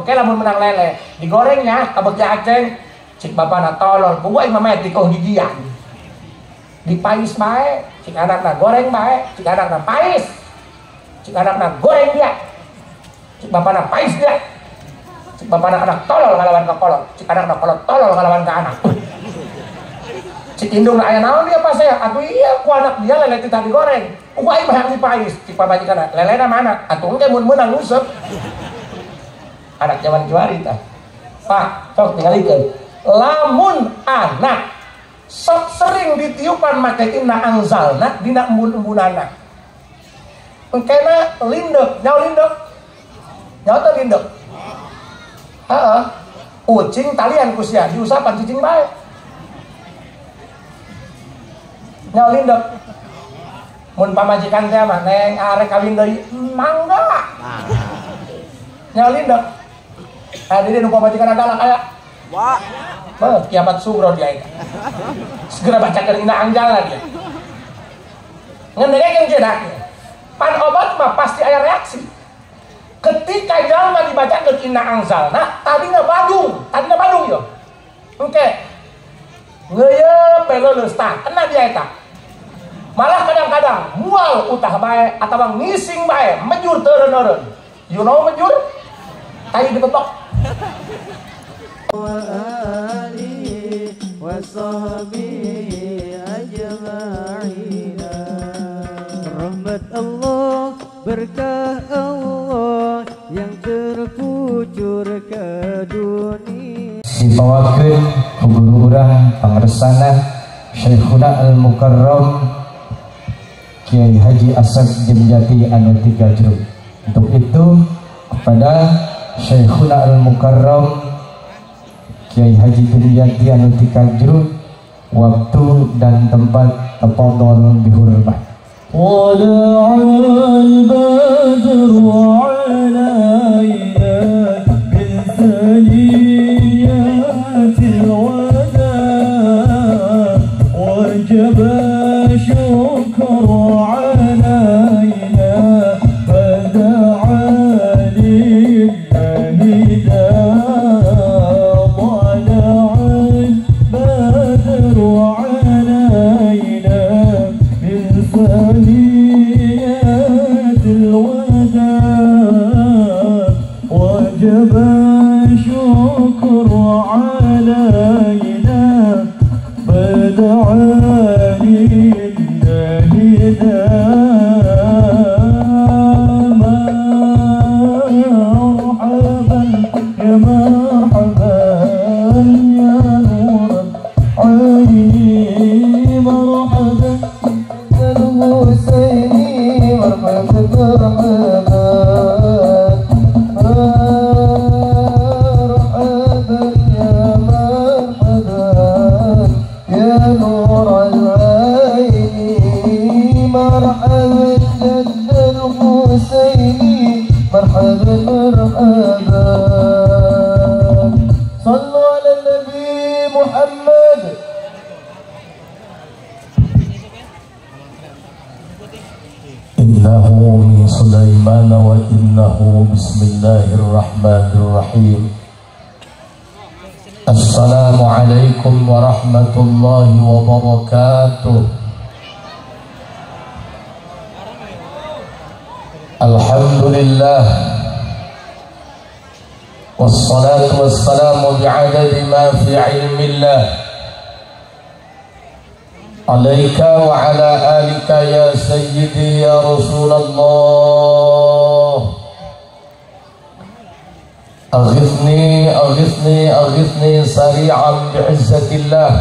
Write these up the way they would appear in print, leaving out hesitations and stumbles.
Oke lamun menang lele, digorengnya abek aceng, cik bapana tolol, buat imam metik oh gigian. Dipais bae, cik anakna goreng bae, cik anakna pais. Cik anakna goreng dia. Cik bapana pais dia. Cik bapana anak tolol ngalawan ka kolot, cik anakna kolot tolol ngalawan ka anak. Cik indung aya naon dia pas ya? Atuh iya ku anak dia lele teh digoreng. Ku aing mah dipais, cik pabajikana, lelena mana? Atuh engke mun meunang nguseup. Anak zaman juari tah. Pak, sok tingalikeun. Lamun anak sok sering ditiupan make inna angzalna dina embun-embunana. Engkena lindek, nyawa lindek. Nyawa teh lindek. Heeh. Ucing talian ku sia diusapan cicing bae. Nyawa lindek. Mun pamajikan teh mah neng arek kawin deui mangga. Nyawa lindek. Hadirin nu pamajikan adalah kayak wah. Kiamat sugro dia itu. Segera bacakan ina angjala dia. Ngendegekeun jedaknya. Pan obat mah pasti aya reaksi. Ketika jalma dibacakeun ina angzalna, tadina badung yo. Engke. Ngeuyeum beleuleus tah, kena dia eta. Malah kadang-kadang mual utah bae atawa ngising bae, mejur teu eureun-eureun. You know mejur? Tai dipepok. Wa alihi wa sahbihi ajma'in. Rahmat Allah, berkah Allah yang terkucur ke dunia. Dibawakeun ku guru urang pangresana Syekhuna Al-Mukarram Kiai Haji Asad Jemjati anu 3 Jruk. Untuk itu kepada Syekhuna Al-Mukarram Kiai Haji Jemjati anu 3 Jruk, waktu dan tempat tafadhol dihormat. Wala'al badru alaina bil thaniyatil wada wajaba syukru alaina bada'a lillahi da wala'al badru alaina bil thaniyatil wada wajaba syukru alaina bada'a lillahi da Innahu min Sulaiman wa innahu bismillahirrahmanirrahim. Assalamualaikum warahmatullahi wabarakatuh. Alhamdulillah wassalatu wassalamu bi'adadi ma fi ilmillah alaika wa ala alika ya sayyidi ya Rasulullah. Aghithni aghithni aghithni sari'an bi'izzatillah.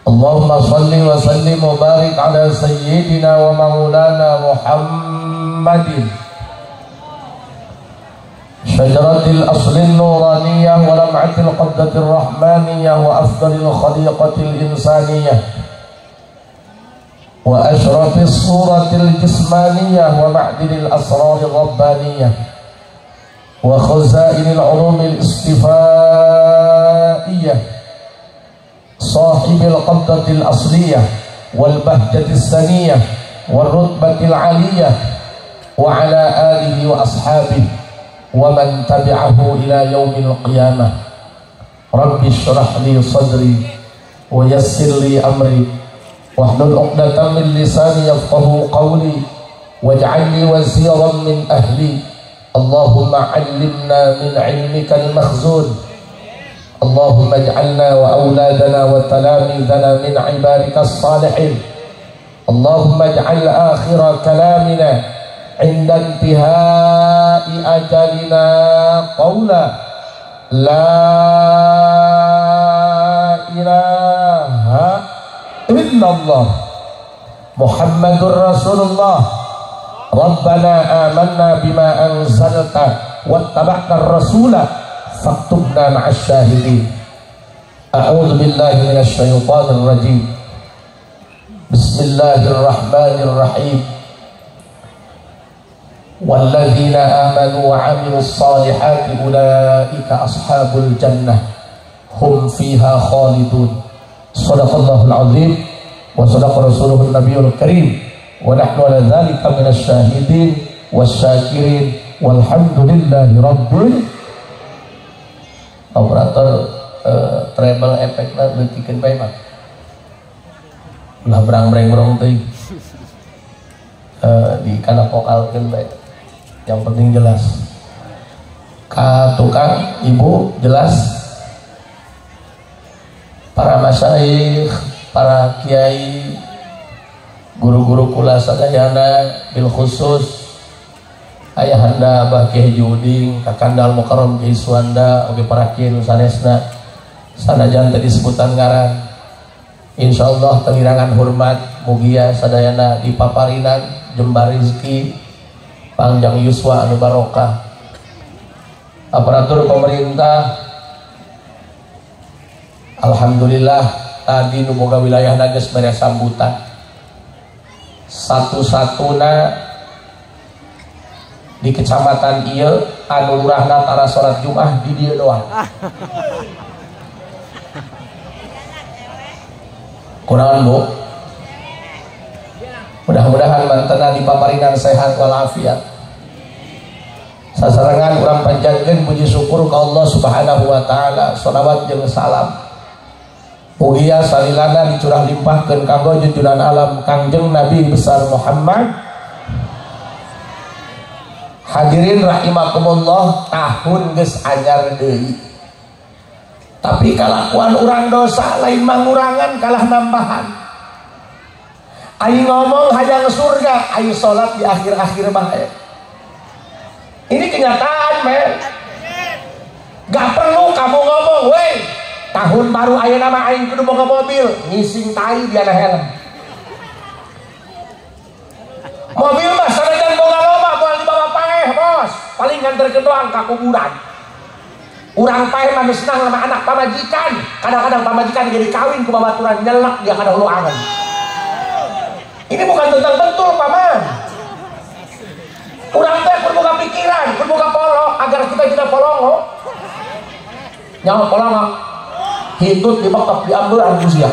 Allahumma salli wa sallim wa barik ala sayyidina wa maulana Muhammadin syajaratil aslin nuraniyah wa lam'atil qabdatir rahmaniyah wa afdalil khaliqatil insaniyah wa ashrafis suratil jismaniyah wa ma'dilil asraril rabbaniyah wa khazainil ulumil istifaiyah sahibil qabdatil asliyah wal bahjatis saniyah wal rutbatil aliyah wa ala alihi wa ashabihi ومن تبعه إلى يوم القيامة. رب اشرح لي صدري ويسر لي أمري واحلل عقدة من لساني يفقه قولي واجعل لي وزيرا من أهلي. اللهم علمنا من علمك المخزون. اللهم اجعلنا وأولادنا وتلاميذنا من عبادك الصالحين. اللهم اجعل آخر كلامنا عند انتهاء أجلنا قولا لا إله إلا الله محمد رسول الله. ربنا آمنا بما أنزلت واتبعنا الرسول فاكتبنا مع الشاهدين. أعوذ بالله من الشيطان الرجيم. بسم الله الرحمن الرحيم. والذين آمنوا وعملوا الصالحات أولئك أصحاب الجنة هم فيها خالدون. صدق الله العظيم وصدق رسوله النبي الكريم ونحن على ذلك من الشاهدين والشاكرين والحمد لله رب. Operator treble efeknya leutikeun bae mah. Ulah berang-berang teh. Di kana vokalkeun bae. Yang penting jelas. Ka tukang ibu jelas. Para masyayikh, para kiai, guru-guru kula sadayana bil khusus ayahanda Abah Kiai Juding, Kakanda Al Mukarram Kiai Suwanda, oge para kiai nu sanesna sanajan tadi sebutan ngaran. Insyaallah tengirangan hormat mugia sadayana dipaparinan jembar rezeki panjang yuswa anu barokah. Aparatur pemerintah alhamdulillah tadi nu boga wilayahna geus mere sambutan. Satu-satuna di kecamatan ieu anu lurahna tara salat Jumat di dieu doang. Kunaon Bu? Mudah-mudahan mantena dipaparinan sehat walafiat. Sasarangan urang panjatkeun puji syukur ka Allah Subhanahu wa taala, shalawat jeung salam mugia salilana dicurah limpahkeun kanggo junjungan alam Kangjeng Nabi besar Muhammad. Hadirin rahimakumullah, tahun geus anyar deui. Tapi kalakuan urang dosa lain mangurangan kalah nambahan. Aing ngomong hayang surga, aing salat di akhir-akhir bae. Ini kenyataan, men. Gak perlu kamu ngomong, weh. Tahun baru ayeuna mah aing kudu boga mobil, ngising tai di ana helm. Mobil mah sanajan boga loba moal dibawa paeh, bos. Paling nganterkeun doang ka kuburan. Urang paeh mah senang sama anak pamajikan. Kadang-kadang pamajikan jadi kawin ku babaturan nyelek dia kada huluangan. Ini bukan tentang betul, paman. Urang teh kudu boga pikiran, kudu boga polong agar kita tidak polongo. Nyawa polongo. Hitut dibekap diambil anu sia.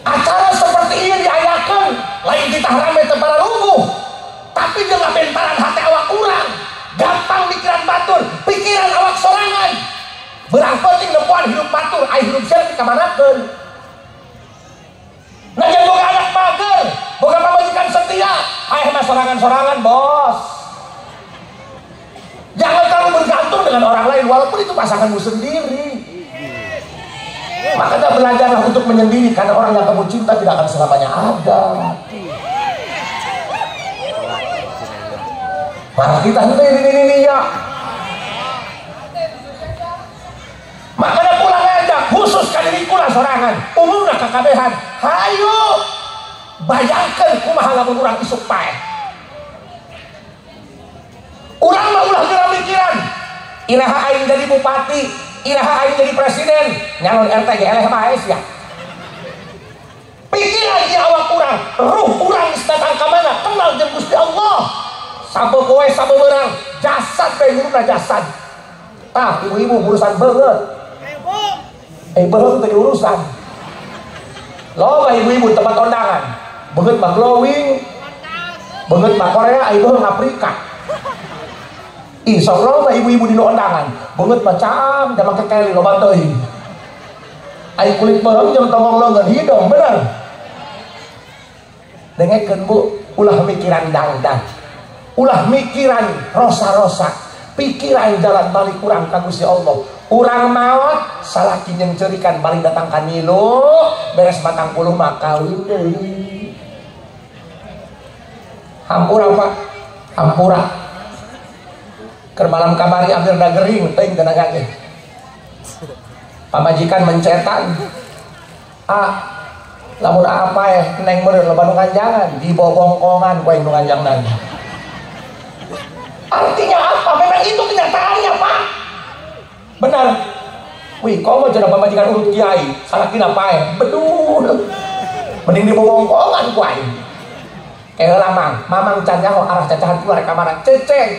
Acara seperti ini diayakeun lain kita rame teu para lugu. Tapi dengan bentaran hati awak urang, gampang pikiran batur, pikiran awak sorangan. Berang penting nempuan hidup batur, ai hidup seueur kamanakeun. Najan boga anak mager, boga pamajikan setia, ai mah sorangan-sorangan, Bos. Jangan terlalu bergantung dengan orang lain walaupun itu pasanganmu sendiri. Makanya belajarlah untuk menyendiri karena orang yang kamu cinta tidak akan selamanya ada. Malah kita ini ya. Makanya pulang aja khusus kali ini pulang sorangan umumnya kekabehan. Hayu bayangkan kumaha lamun urang isuk paeh. Urang mah ulah geura mikiran. Iraha aing jadi bupati, iraha aing jadi presiden, nyalon RT ge eleh mah ya. Pikiran ieu awak urang, ruh urang geus datang ka mana? Kenal jeung Gusti Allah. Sabe poe sabe beurang, jasad bae nguruna jasad. Tah ibu-ibu urusan beungeut. Beungeut teh urusan. Loba ibu-ibu tempat kondangan. Beungeut mah glowing, banget mah Korea ibu Afrika. Insya Allah mah ibu-ibu di undangan banget macam jam kekeli lo bantuin air kulit barang jam tolong lengan hidung bener dengekeun bu ulah mikiran dangdang ulah mikiran rosa-rosa pikiran jalan balik kurang ka Gusti Allah urang maot salaki yang cerikan balik datang ka nilu beres 40 mah kawin deui hampura Pak hampura ke malam kamari ambil dagering teuing tenaga ge pamajikan mencetan lamun apa ya neng bener loba nu kanjangan di bongkongan ku nu kanjangna artinya apa memang itu kenyataannya Pak benar wih kau mau jadi pamajikan urut kiai salakina pae betul mending di bongkongan ku aing heula mamang can nyaho arah cacahan keluar kamar ceceng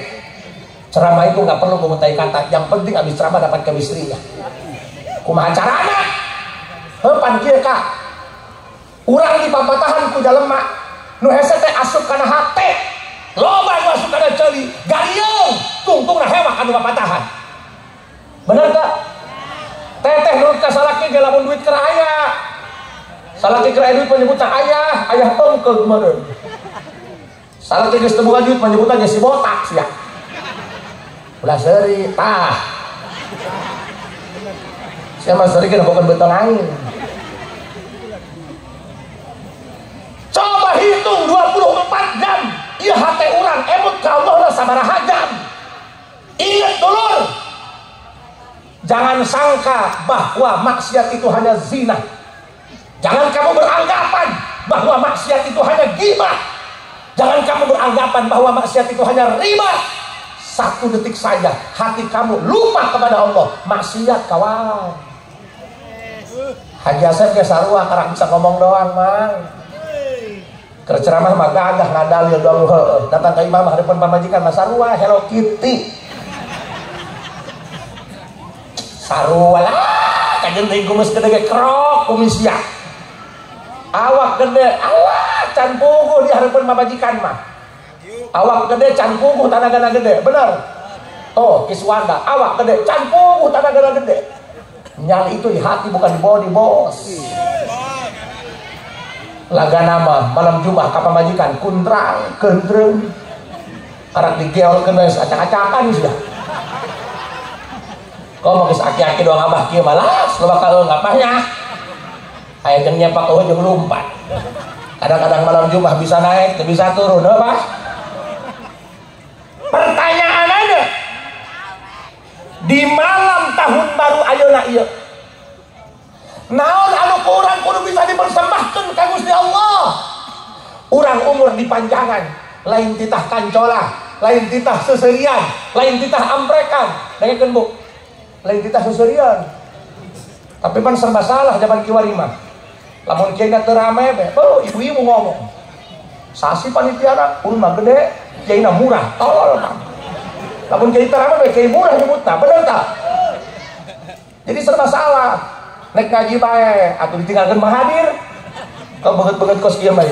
ceramah itu nggak perlu mengutai kata yang penting habis ceramah dapat chemistry-nya kumaha carana heupan kieu Kak urang di papatahan ku jalema nu hese teh asup kana hate loba nu asup kana ceuli garieung tungtungna hewa anu papatahan bener tak teteh nurut ka salaki ge lamun duit keur aya salaki keur duit menyebutna ayah pengkeug meureun salaki geus teu boga duit menyebutna si botak sia ulah seuri tah siapa seuri kena bukan beton air coba hitung 24 jam ieu hate urang emut ka Allah sabaraha jam ingat dulur jangan sangka bahwa maksiat itu hanya zina jangan kamu beranggapan bahwa maksiat itu hanya ghibah jangan kamu beranggapan bahwa maksiat itu hanya riba satu detik saja hati kamu lupa kepada Allah maksiat kawan Haji Asep ke sarua karena bisa ngomong doang mang kerceramah mah gagah ngadalil doang datang ke imam hadapan pamajikan mah sarua Hello Kitty sarua lah kajen teh kumis gede krok kumis ya awak gede awak can puguh di hadapan pamajikan mah awak gede can puguh tanagana gede bener oh Kiswanda awak gede can puguh tanagana gede nyali itu di hati bukan di body bos laga nama malam Jumat ka pamajikan kundrang kendreng arak digeol kenes acak-acakan sudah kau mau geus aki-aki doang abah kieu malas lo bakal ngapahnya aya jeung nyepak eueuh jeung lumpat kadang-kadang malam Jumat bisa naik teu bisa turun apa pertanyaan ada di malam tahun baru ayeuna ieu naon anu kurang kudu bisa dipersembahkeun ka Gusti Allah urang umur dipanjangan lain titah kancola lain titah seserian lain titah amprekan dengekeun Bu lain titah seserian tapi pan serba salah zaman kiwari mah lamun kieu teu rame be ibu-ibu ngomong sasi panitiana urang mah gede kiaina murah tolol kan lamun kiai terama be kiai murah nyebutna bener tak jadi serba salah nek ngaji bae atuh ditinggalkeun mah hadir kau beungeut-beungeut kos kieu mah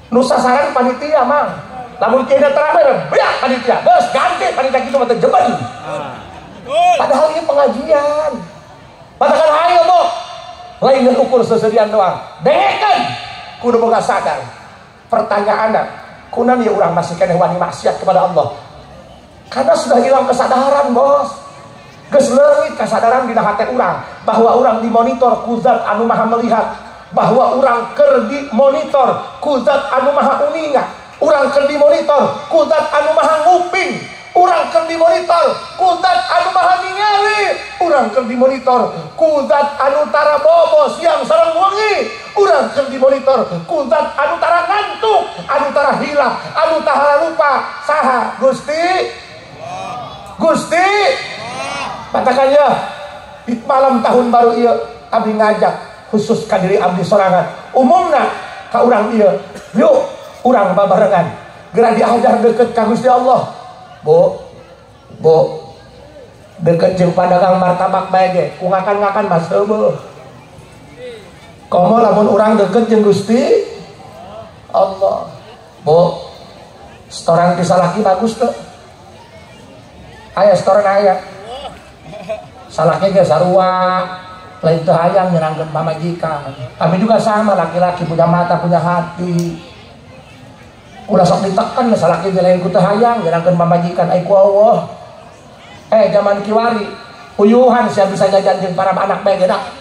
nu sasaran panitia mang lamun kiai terama beak panitia geus ganti panitia kitu mah teu jebel padahal ini pengajian padakan hayu Bu lain ukur seserian doang dengekeun kudu boga sadar pertanyaanna kunaon ieu urang masih keneh wani maksiat kepada Allah karena sudah hilang kesadaran bos geus leungit kesadaran dina hate urang bahwa urang dimonitor ku zat anu maha melihat bahwa urang keur dimonitor ku zat anu maha uninga urang keur dimonitor ku zat anu maha nguping urang keur dimonitor ku zat anu maha ningali urang keur dimonitor ku zat anu tara bobo siang sareng wengi urang keur dimonitor ku zat anu tara ngantuk anu tara hilaf anu tara lupa saha Gusti Gusti katakannya di malam tahun baru ieu abdi ngajak khusus ka diri abdi sorangan umumna ka urang ieu yuk urang babarengan geura diajar deket ka Gusti Allah Bu deket jeung padagang martabak bae ge ku ngakan-ngakan mah seubeuh komo lamun urang deket jeung Gusti Allah. Bu, setoran bisa laki bagus tuh. Aya setoran aya. Salaki ge sarua, lain teu hayang nyerangkeun pamajikan. Kami juga sama, laki-laki punya mata, punya hati. Ulah sok ditekan salaki ge lain ku teu hayang nyerangkeun pamajikan ai ku Allah. Zaman kiwari, uyuhan sia bisa jajan jeung para anak bae gedak.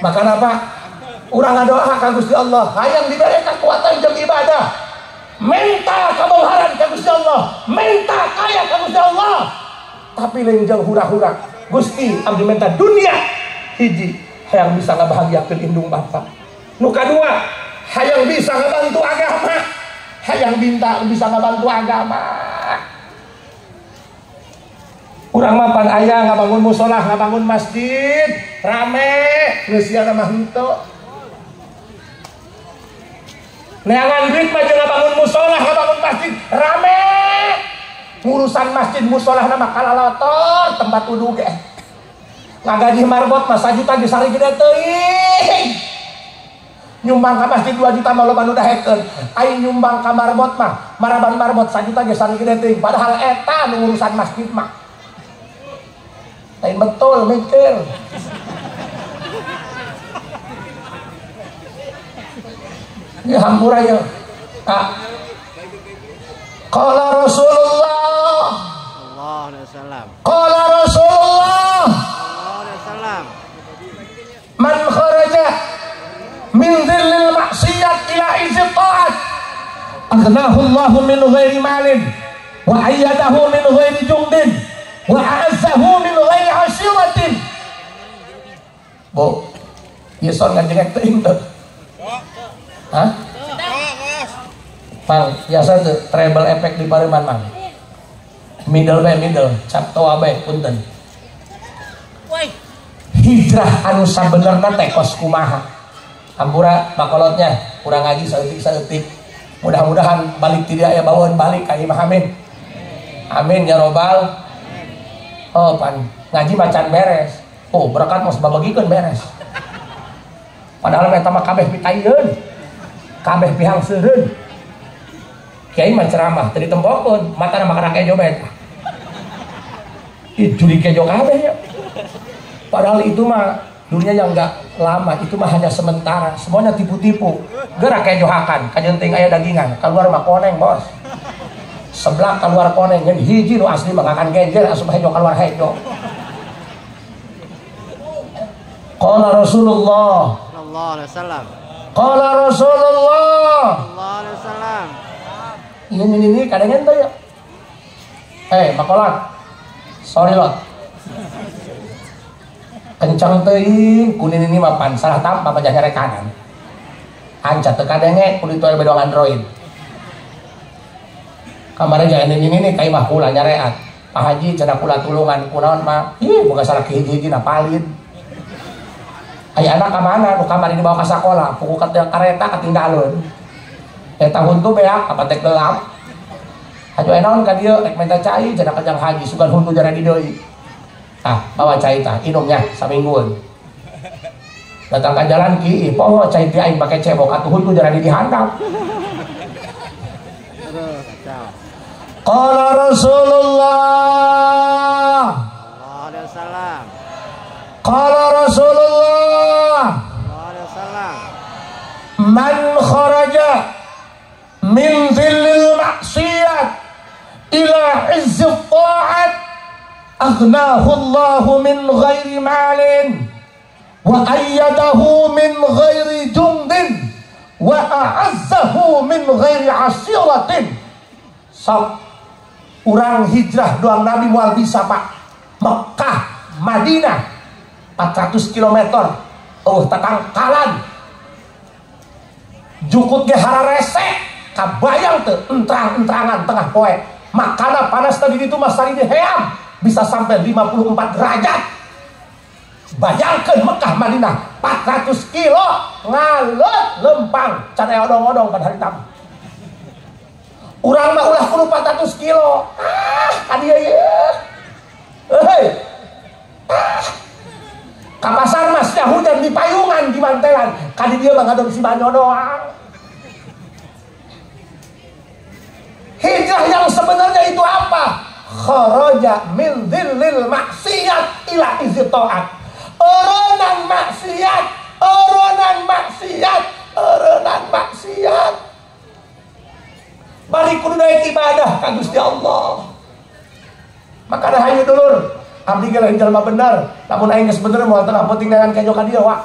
Maka apa? Urang ngadoa ka Gusti Allah, hayang diberi kekuatan jeung ibadah. Minta kebenaran ka Gusti Allah, minta kaya ka Gusti Allah. Tapi lain jeung hura-hura. Gusti abdi minta dunia hiji hayang bisa ngabahagiakeun indung bapa. Nu kadua, hayang bisa ngabantu agama. Hayang bisa ngabantu agama. Urang mah pan aya ngabangun musola, ngabangun masjid, rame, geus sia mah henteu. Neangan duit mah jeung ngabangun musola, ngabangun masjid, rame. Urusan masjid musola nama kalalotor, tempat wudu ge. Ngagaji marbot mah 1 juta ge sari gede teuing. Nyumbang ka masjid 2 juta mah loba nu dahekeun. Ai nyumbang ka marbot mah, maraban marbot 1 juta ge sari gede teuing. Padahal eta nu urusan masjid mah. Lain betul mikir. Ya hampura ya. Qala Rasulullah sallallahu alaihi wasallam. Qala Rasulullah sallallahu alaihi wasallam. Man kharaja min dhillil maksiyat ila izzi ta'at aghnahu Allah min ghairi malin wa ayyadahu min ghairi jundin wa a'azzahu min ghairi asyiratin. Bu, ieu son ngajeng teuing teh. Hah? Mang, biasa tuh treble efek di Pareman mang. Middle cap toa bae punten. Hijrah anu sabenerna teh kos kumaha. Ampura makolotnya kurang ngaji saeutik. Mudah-mudahan balik tidak ya bawaan balik ka Imam Amin. Amin ya robbal. Oh pan ngaji macan beres. Oh berkat mos babagikeun beres. Padahal eta mah kabeh pitaieun. Kabeh pihang seureun. Kiai mah ceramah tadi tembokkeun matana mah kana kejo bae. Juri kejo kabeh ya. Padahal itu mah dunia yang enggak lama, itu mah hanya sementara. Semuanya tipu-tipu. Gerak kejohakan, kajenting aya dagingan, keluar mah koneng, Bos. Sebelah keluar koneng, ngan hiji nu asli mah akan genjer asup hejo keluar hejo. Qala Rasulullah sallallahu alaihi wasallam. Qala Rasulullah sallallahu alaihi wasallam. Ini kadang ente ya. Makolat. Sorry lot. Kencang teuing kunin ini mapan salah tampa pajah nyare kanan. Ancat teu kadenge kudu itu bedong Android. Kamari jangan ini kai mah kula nyareat. Pak Haji cenah kula tulungan kunaon mah. Boga salah hiji-hiji napalin. Aya anak ka mana nu kamari dibawa ka sakola, puku kareta katinggalun. Tahun tuh beak apa teh gelap. Hajo enaon ka dieu rek minta cai cenah kajang haji sugan huntu jara di deui. Bawa cai tah inumnya saminggueun. Datang ka jalan ki poho cai teh aing make cebok atuh huntu jara di dihandap. Qala Rasulullah sallallahu alaihi wasallam. Qala Rasulullah sallallahu alaihi wasallam. Man kharaja min dhillil maksiyat ila izzi ta'at aghnahu Allahu min ghairi malin wa ayyadahu min ghairi jundin wa a'azzahu min ghairi asyiratin. Sok urang hijrah doang Nabi moal bisa Pak. Mekah Madinah 400 km tekang kalan jukut ge hararese. Kabayang teu entrang-entrangan tengah poe. Makana panas tadi itu mas tadi diheam bisa sampai 54 derajat. Bayangkeun Mekah Madinah 400 kilo ngalut lempang can aya odong-odong pada hari tamu. Urang mah ulah kudu 400 kilo. Adieu ye. Ka pasar mas hujan di payungan di mantelan. Kadi dia mah ngadon si banyo doang. sebenarnya itu apa? Kharaja min dzillil maksiat ila izi taat. Oronan maksiat, oronan maksiat, oronan maksiat. Balik kudu naik ibadah ka Gusti Allah. Makanya hayu dulur, abdi ge lain jalma bener, lamun aing geus bener moal tengah penting dengan kanyo ka dieu wa.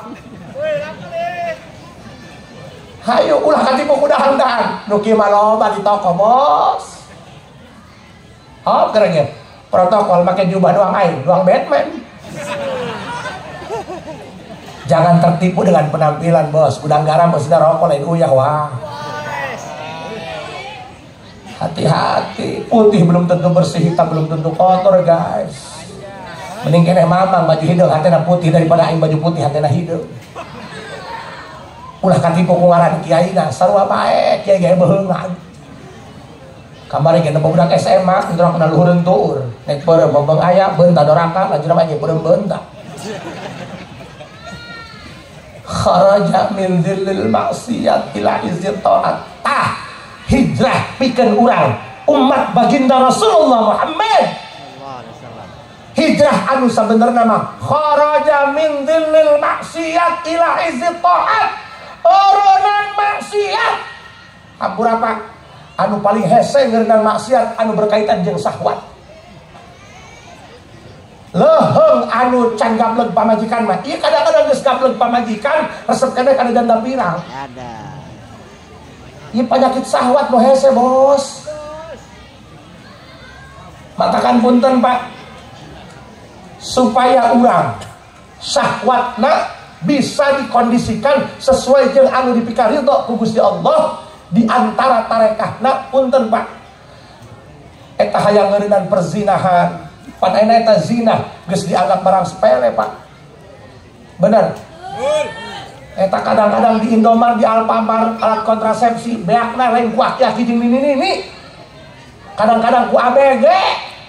Hayu ulah katipu kudahan-dahan, nu kieu mah loba di toko, Bos. Oh, keren ya. Protokol pakai jubah doang aing, doang Batman. Jangan tertipu dengan penampilan, Bos. Gudang garam bos rokok lain uyah wah. Hati-hati, putih belum tentu bersih, hitam belum tentu kotor, guys. Mending kena mamang baju hidung hatena putih daripada aing baju putih hatena hidung. Ulah katipu ku ngaran kiaina, sarua bae kiai ge beheungan. Kamari ge budak SMA kentorang kena luhureun tuur. Nek peureum bembeng aya beunta doraka lajur mah ge peureum beunta. Kharaja min dzillil maksiat ila izzi taat. Hijrah pikeun urang umat baginda Rasulullah Muhammad. Hijrah anu sabenerna mah kharaja min dzillil maksiat ila izzi taat. Oronan maksiat. Hampura anu paling hese ngeunang maksiat anu berkaitan jeung syahwat. Leuheung anu can gableg pamajikan mah ieu kadang-kadang geus gableg pamajikan resep keneh kana janda pirang. Ada. Ieu penyakit syahwat nu hese, Bos. Matakan punten, Pak. Supaya urang syahwatna bisa dikondisikan sesuai jeung anu dipikar ridho ku Gusti Allah. Di antara tarekahna punten Pak, eta hayang ngeureunnan perzinahan, pan ayeuna eta zina geus dianggap barang sepele Pak. Bener. Eta kadang-kadang di Indomaret, di Alfamart alat kontrasepsi beakna lain ku aki-aki jeung nini-nini. Kadang-kadang ku ABG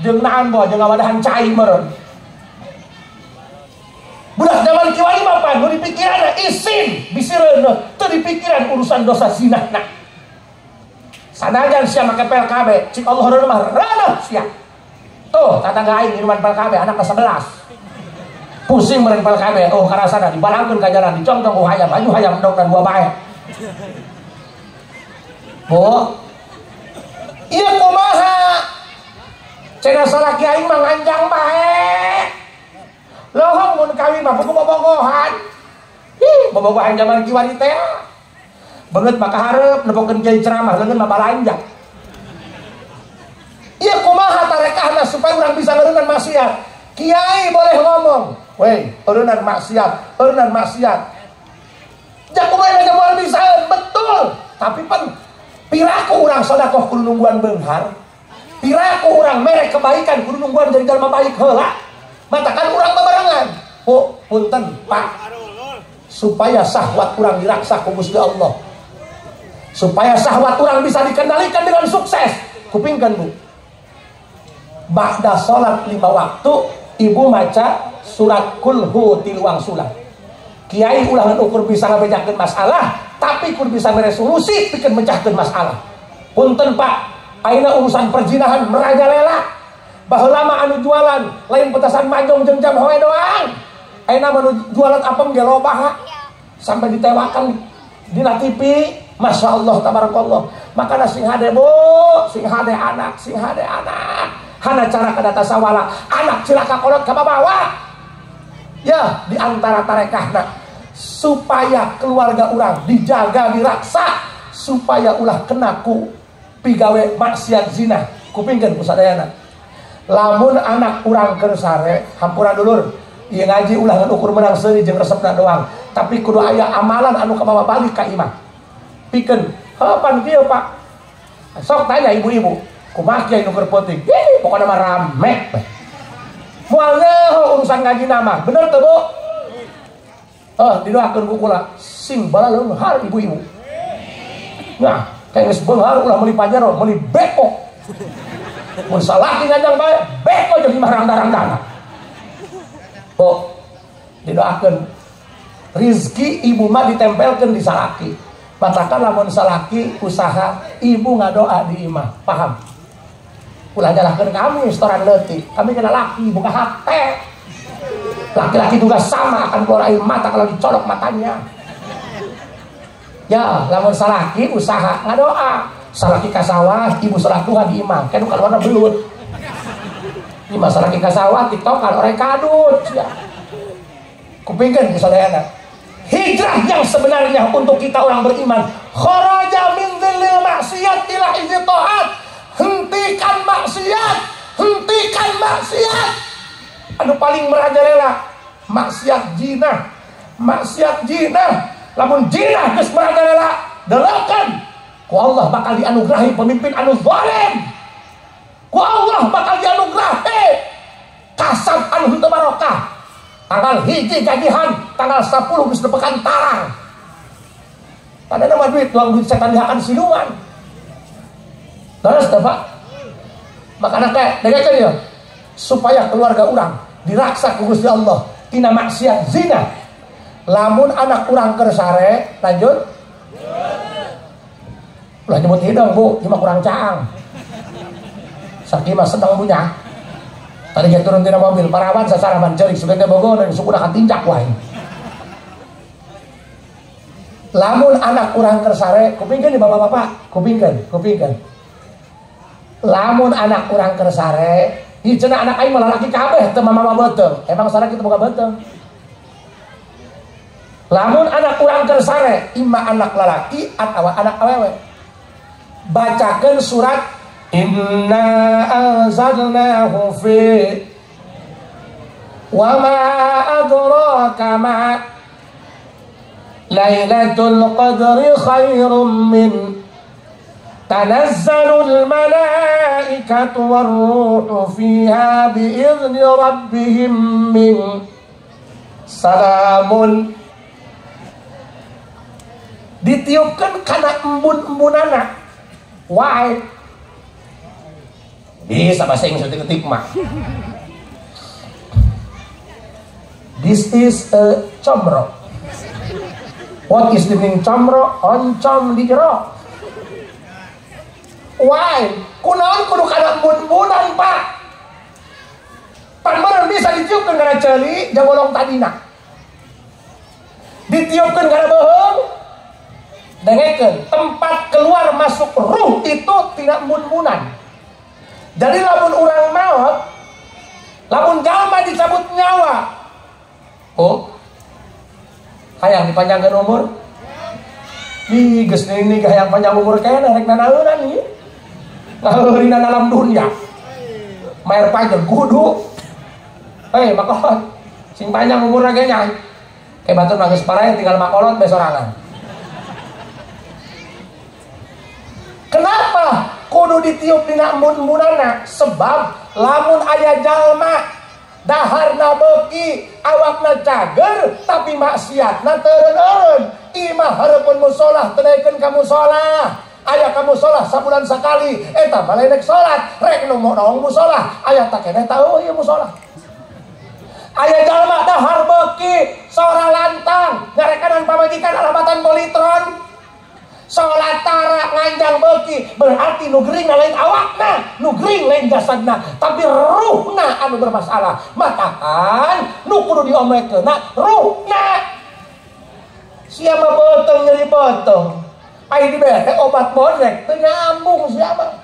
jeung naon boh jeung ngawadahan cai meureun. Budak zaman kiwani mah Pak, nu dipikiranna isin bisireun teu dipikiran urusan dosa zinahna. Sanajan sia make pel KB, cik Allah reuneuh mah reuneuh sia. Tuh, tatangga aing minuman pel KB anak kelas 11. Pusing meureun pel KB, oh karasana dibalangkeun ka jalan, dicongcong ku hayam, aju hayam endog dan buah bae. Bu, ieu kumaha? Cenah salaki aing mah nganjang bae. Lohong mun kawin mah buku bobogohan. Bobogohan zaman kiwani teh. Banget maka harap nepokeun kiai ceramah leungeun mah balanjak. Ieu kumaha tarekahna supaya urang bisa ngeureunnan maksiat. Kiai boleh ngomong, "Weh, eureunnan maksiat, eureunnan maksiat." Jak kumaha aja moal bisa betul. Tapi pan piraku urang sedekah kudu nungguan beunghar. Piraku urang mere kebaikan kudu nungguan jadi jalma baik heula. Matakan urang babarengan. Oh, punten, Pak. Supaya syahwat urang diraksa ku Gusti Allah. Supaya syahwat orang bisa dikendalikan dengan sukses. Kupingkan Bu, ba'da sholat 5 waktu ibu maca surat kulhu ti luang sulat. Kiai ulangan ukur bisa ngabejakeun masalah, tapi kur bisa meresolusi pikeun mencahkeun masalah. Punten Pak, ayeuna urusan perjinahan merajalela. Baheula mah anu jualan lain petasan majong jeung jam hoe doang. Ayeuna mah jualan apem ge loba sampai ditewakan dina TV. Masya Allah, tabarakallah. Makanya sing hade Bu, sing hade anak, sing hade anak. Hana cara kadata sawala, anak cilaka kolot ka bawah. Ya, di antara tarekahna supaya keluarga urang dijaga, diraksa, supaya ulah kena ku pigawe maksiat zina. Kupingkeun ku sadayana. Lamun anak urang keur sare, hampura dulur, ieu ngaji ulah ngukur menang seuri jeung resepna doang, tapi kudu aya amalan anu kabawa balik ka imah. Pikeun, heupan kieu Pak. Sok tanya ibu-ibu, kumaha kiai nu keur penting? Pokona mah rame. Moal ngeuh urusan ngaji nama, bener teu Bu? Didoakeun ku kula, sing bala leunghar ibu-ibu. Nah, kayak geus beunghar ulah meuli pajero, meuli beko. Mun salaki ngajang bae, beko jeung imah rangda-rangdana. Bu, didoakeun rizki ibu mah ditempelkeun di salaki. Matakan lamun salaki usaha ibu ngadoa di imah, paham? Ulah nyalahkeun kami setoran leutik. Kami kena laki buka hati. Laki-laki juga sama akan keluar air mata kalau dicolok matanya. Ya, lamun salaki usaha ngadoa. Salaki ka sawah, ibu salat Tuhan di imam. Kan kalau warna belut. Ini masalah salaki ka sawah, tiktokan orang kadut. Ya. Kupingkeun saudara. Hijrah yang sebenarnya untuk kita orang beriman. Kharaja min dzillil maksiat ila izi taat. Hentikan maksiat, hentikan maksiat. Anu paling merajalela maksiat jinah, maksiat jinah. Lamun jinah geus merajalela, delakan. Ku Allah bakal dianugerahi pemimpin anu zalim. Ku Allah bakal dianugerahi kasab anu henteu barokah. Tanggal 1 gajihan, tanggal 10 geus nepekan tarang. Tadana mah duit, uang duit setan dihakan siluman. Terus Pak, makanya kayak dengarkan ya, supaya keluarga orang diraksa ku Gusti Allah tina maksiat zina. Lamun anak urang keur sare, lanjut. Ulah nyebut hidung Bu, ieu mah kurang caang. Sakit mah sedang punya. Tadi dia turun tina mobil, parawan sasaraban ceurik sugan teh bogo dan suku dah tinjak wae. Lamun anak urang keur sare, kupingkeun Bapak-bapak, kupingkeun. Lamun anak urang keur sare, ieu cenah anak aing mah lalaki kabeh teu mama beuteung. Emang sare kitu boga beuteung. Lamun anak urang keur sare, imma anak lalaki atawa anak awewe. Bacakeun surat Inna anzalnahu fi wa ma adraka ma Lailatul Qadri khairum min tanazzalul malaikatu warruhu fiha bi'izni rabbihim min salamun. Ditiupkan kana embun-embunana wae bisa bahasa Inggris ketik mah. This is a comro. What is the meaning comro? Oncom di jero. Why? Kunaon kudu kana embun-embunan Pak. Pan meureun bisa ditiupkeun kana ceuli jabolong tadina. Ditiupkeun kana beuheung. Dengekeun, tempat keluar masuk ruh itu tidak embun-embunan. Jadi lamun urang maot, lamun jalma dicabut nyawa, oh, hayang dipanjangkeun umur. Ih, geus ini hayang panjang umur kene rek nanaeunan ieu. Ngaheurina dalam dunia. Maer panjang kudu. Makolot. Sing panjang umurna ge nyai. Kayak batur mah geus parae tinggal makolot bae sorangan. Kenapa kudu ditiup dina embun-embunana? Sebab lamun aya jalma daharna beuki, awakna cager, tapi maksiatna teu eureun. Imah hareupeun musolah, teu daekeun ka musolah. Aya ka musolah sabulan sakali, eta bale rek salat, rek nu naong musolah, aya tak keneh tahu ieu musolah. Aya jalma dahar beuki, sora lantang, ngarekanan pamajikan alabatan bolitron. Salat tara nganjang beuki, berarti nu gering lain awakna, nu gering lain jasadna, tapi ruhna anu bermasalah. Matakan nu kudu diomekeunna ruhna. Sia mah beuteung nyeri beuteung. Aya dibere obat bodrek teu nyambung sia mah.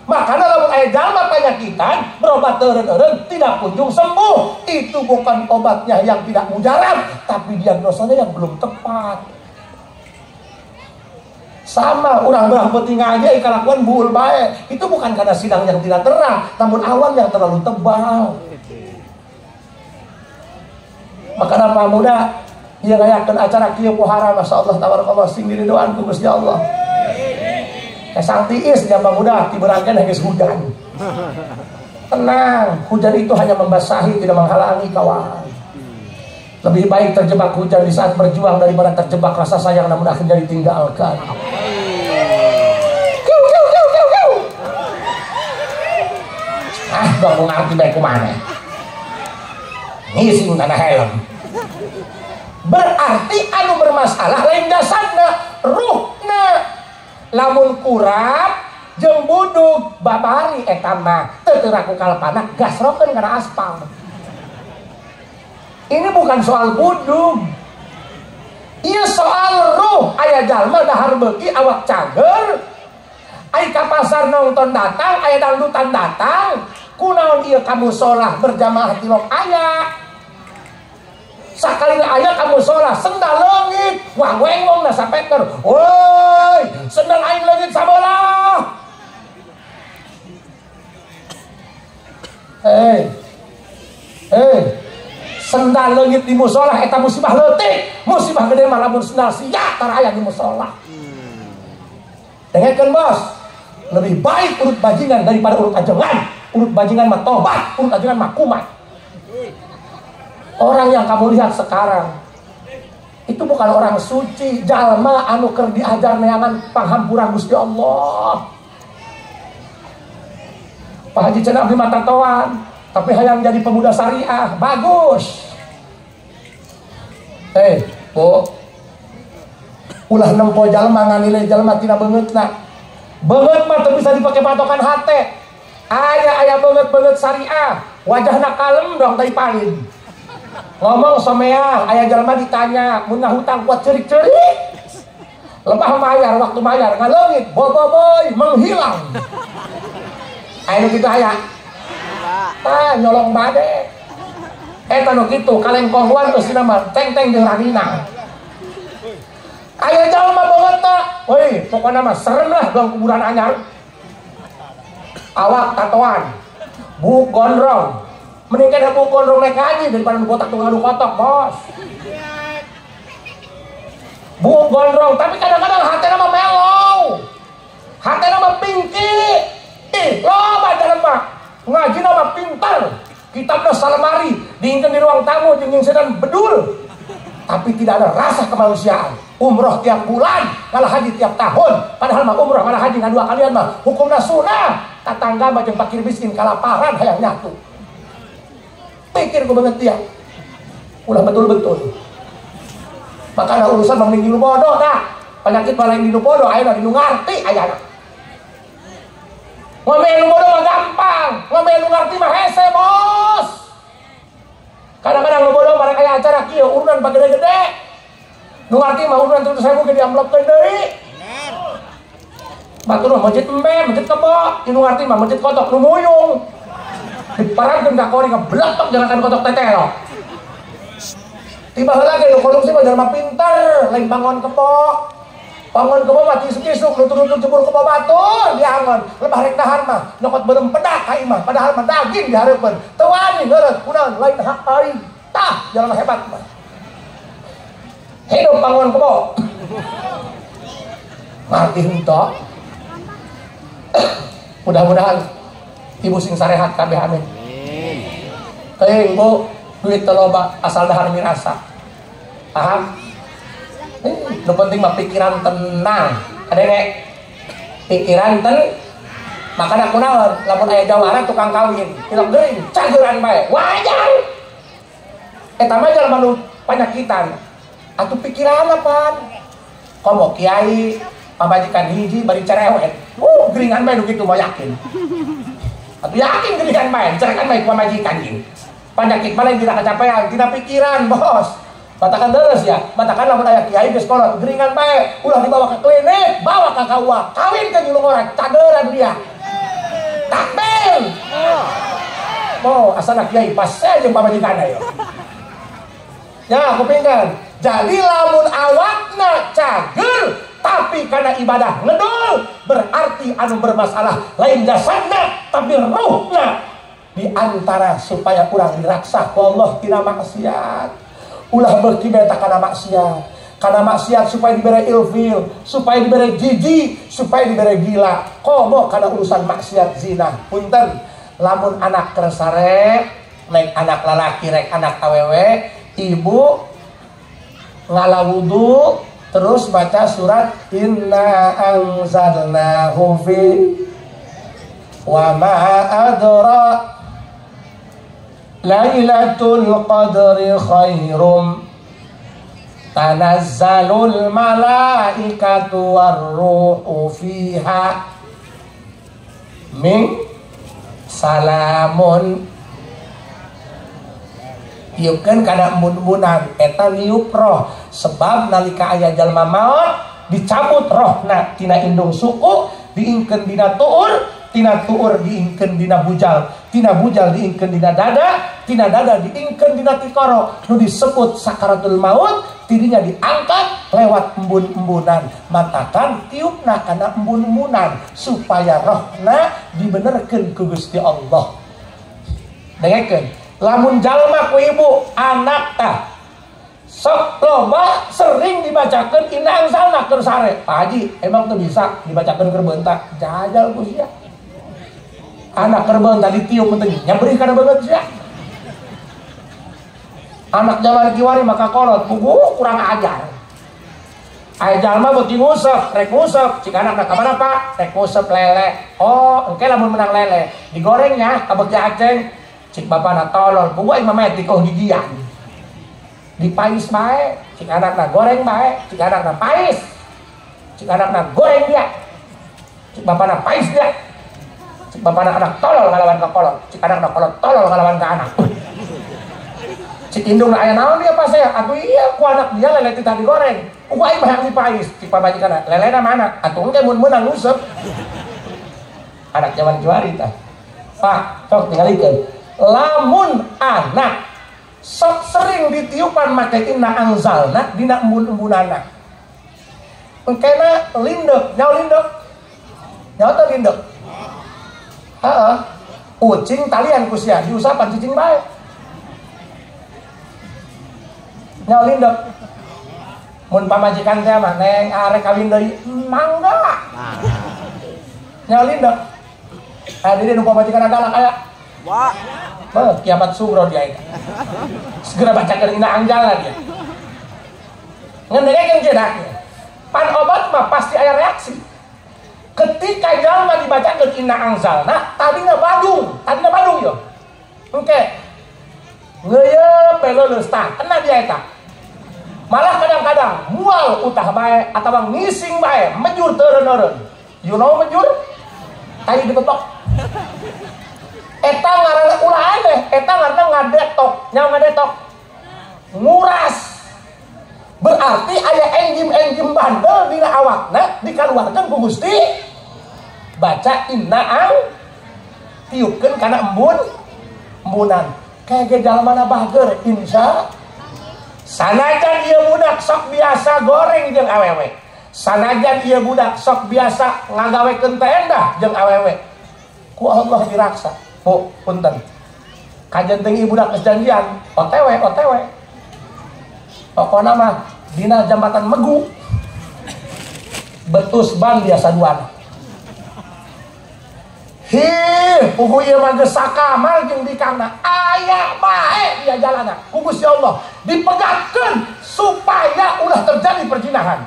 Makana lamun aya jalma panyakitan, berobat eureun-eureun tidak kunjung sembuh. Itu bukan obatnya yang tidak mujarab, tapi diagnosanya yang belum tepat. Sama orang berang penting aja kalakuan buul bae. Itu bukan karena sidang yang tidak terang, namun awan yang terlalu tebal. Maka apa muda ia ngayakeun acara kieu pohara masyaallah tabarakallah sing diridoan ku Gusti Allah. Kesang tiis jamba muda tibeurakeun geus hujan. Tenang, hujan itu hanya membasahi tidak menghalangi kawan. Lebih baik terjebak hujan di saat berjuang daripada terjebak rasa sayang namun akhirnya ditinggalkan. Gak mau ngerti baik kemana. Ngisi tanah helm. Berarti anu bermasalah lain jasadna, ruhna. Lamun kurap jeung budug babari eta mah teu raku kalpana gasrokeun kana aspal. Ini bukan soal budug. Ieu soal ruh. Aya jalma dahar beuki awak cager. Ai ka pasar nonton datang, aya dangdutan datang. Kunaon ieu kamu sholat berjamaah tilok aya. Sakali aya kamu sholat sendal leungit, wah wengong na sapeker. Woi, sendal aing leungit sabola. Sendal leungit di musola eta musibah leutik. Musibah gede mah lamun sendal sia tara aya di musola. Dengarkan bos, lebih baik urut bajingan daripada urut ajengan. Urut bajingan mah tobat, urut ajengan mah kumat. Orang yang kamu lihat sekarang itu bukan orang suci, jalma anu keur diajar neangan panghampura Gusti Allah. Pak Haji cenah abdi mata toan, tapi hayang jadi pemuda syariah, bagus. Bu, ulah nempo jalma nganilai jalma tina beungeutna. Beungeut mah teu bisa dipake patokan hate. Aya banget syariah, wajahna kalem dong tadi palin. Ngomong someang, aya jalma ditanya, mun ngahutang kuat cerik-cerik. Lemah mayar, waktu mayar ngaleungit, boboiboy menghilang. Aya nu kitu aya. Tah nyolong bade. Eta nu kitu kalengkongwan eusina mah teng-teng jeung ranina. Aya jalma banget tah, woi pokona mah serem lah dong kuburan anyar. Awak tatoan, buk gondrong, mending kan buk gondrong naik haji daripada botak tuh ngadu kotok bos. Buk gondrong, tapi kadang-kadang hati nama mellow, hati nama pinki, loba dalam mah ngaji nama pintar, kitabnya salamari, diingkan di ruang tamu, jeung sedan bedul, tapi tidak ada rasa kemanusiaan. Umroh tiap bulan, malah haji tiap tahun. Padahal mah umroh malah haji ngadua kalian mah hukumna sunnah. Tatangga mah jeung fakir miskin kalaparan hayang nyatu. Pikir ku banget dia. Ulah betul-betul. Makanya urusan mah mending di bodoh dah. Penyakit paling di bodoh ayeuna di nu ngarti ayana. Ngomel nu bodoh mah gampang, ngomel nu ngarti mah hese bos. Kadang-kadang nu bodoh bareng aya acara kieu urunan bagede-gede. Nu ngarti mah urunan 3.000 ge diamplopkeun deui. Batur mah masjid embe, masjid kebo, inu ngarti mah masjid kotok nu muyung. Diparankeun ka kori ngebletok jangan kotok tetelo. Tiba heula ge nu konsumsi mah jalma pinter, lain bangun kebo. Bangun kebo mah kisuk-kisuk, nutur-nutur jebur kebo batur diangon. Lebah rek dahar mah nyokot beureum pedak ka imah, padahal mah daging dihareupeun. Teu wani ngeureut kunaon lain hak ari. Tah, jalma hebat mah. Hidup bangun kebo. Ngarti henteu. Mudah-mudahan ibu sing sarehat kabeh amin. Teuing Bu, duit teu loba asal dahar mirasa. Paham? Nu penting mah pikiran tenang. Adene pikiran makana kunaon lamun aya jawara tukang kawin, tilok geuring, cageran bae, wajar. Eta mah jalma nu panyakitan. Atuh pikiran apaan? Komo kiai pamajikan hiji bari cerewet. Geringan bae nu kitu mah yakin. Atuh yakin geringan bae, cerekan bae pamajikan ieu. Panyakit mah lain tidak kecapean, tidak pikiran, bos. Matakan deres ya, matakan lamun aya kiai geus kolot geringan bae, ulah dibawa ke klinik, bawa ka KUA, kawin ke julung orang, cageran dia. Takbir. Mau asana kiai pas saya jeung pamajikanna ya. Ya, kupingkan. Jadi lamun awakna cager tapi karena ibadah ngedul berarti anu bermasalah lain jasadna tapi ruhna di antara supaya kurang diraksa ku Allah tina maksiat. Ulah beuki beta kana maksiat. Kana maksiat supaya dibere ilfil, supaya dibere jijik, supaya dibere gila. Komo kana urusan maksiat zina. Punten, lamun anak kersare, rek anak lalaki, rek anak awewe, ibu ngala wudu terus baca surat inna anzalnahu fi wa ma adra lailatul qadri khairum tanazzalul malaikatu warruhu fiha Ming salamun tiupkeun kana embun-embunan eta niup roh sebab nalika aya jalma maot dicabut rohna tina indung suku diingkeun dina tuur, tina tuur diingkeun dina bujal, tina bujal diingkeun dina dada, tina dada diingkeun dina tikoro nu disebut sakaratul maut tidinya diangkat lewat embun-embunan matakan tiupna kana embun-embunan supaya rohna dibenerkeun ku Gusti Allah. Dengekeun lamun jalma ku ibu anak tah sok loba sering dibacakeun inna anzalna keur sare. Pak Haji emang tuh bisa dibacakeun keur beuntak jajal ku sia. Anak keur beuntak ditiup penting nyabri kana beuntak sia. Anak zaman kiwari maka kolot pugu kurang ajar. Aya jalma beuki ngusep, rek ngusep, cik anak ka mana Pak? Rek ngusep lele. Oh, engke lamun menang lele, digorengnya ka beuki aceng. Cik bapana tolol, pugu aing mah metik oh gigian. Dipais bae, cik anakna goreng bae, cik anakna pais, cik anakna goreng dia, cik bapana pais dia, cik bapana anak tolol ngalawan ka kolot, cik anakna kolot tolol ngalawan ka anak. Cik indung aya naon dia pas ya, atuh iya ku anak dia lele teh digoreng, ku aing mah dipais, cik pabajikana lelena mana, atuh engke mun meunang ngusep. Anak zaman kiwari tah. Pak, sok tingalikeun. Lamun anak sok sering ditiupan make inna anzalna dina embun-embunana engkena lindek nyawa lindek nyawa teh lindek heeh ucing talian ku sia diusapan cicing bae nyawa lindek mun pamajikan teh mah neng arek kawin deui mangga nyawa lindek aya di nu pamajikan galak aya wah kiamat sugro dia itu. Segera bacakan inna anjala dia. Ngendekeun jedaknya. Pan obat mah pasti aya reaksi. Ketika jalma dibacakeun inna anzalna, tadinya badung yo. Engke. Ngeuyeum beleuleus tah, kena dia eta. Malah kadang-kadang mual utah bae atawa ngising bae, menjur teureun-eureun. You know menjur? Tai dibetok. Eta ngaranna ulah aneh, eta ngaranna ngadetok, nyawa ngadetok. Nguras. Berarti aya enzim-enzim bandel dina awakna dikaluarkeun ku Gusti. Baca inna ang tiupkeun kana embunan. Kage jalmana bager insya. Sanajan ieu budak sok biasa goreng jeung awewe. Sanajan ieu budak sok biasa ngagawekeun tenda jeung awewe. Ku Allah diraksa. Oh, punten. Kajen teh ibu dak janjian, OTW. Pokona mah dina jambatan Megu. Betus ban biasa duana. Pugu ieu mah geus sakamal jeung dikangna. Aya bae dia jalana. Ku Gusti Allah dipegangkeun supaya ulah terjadi perjinahan.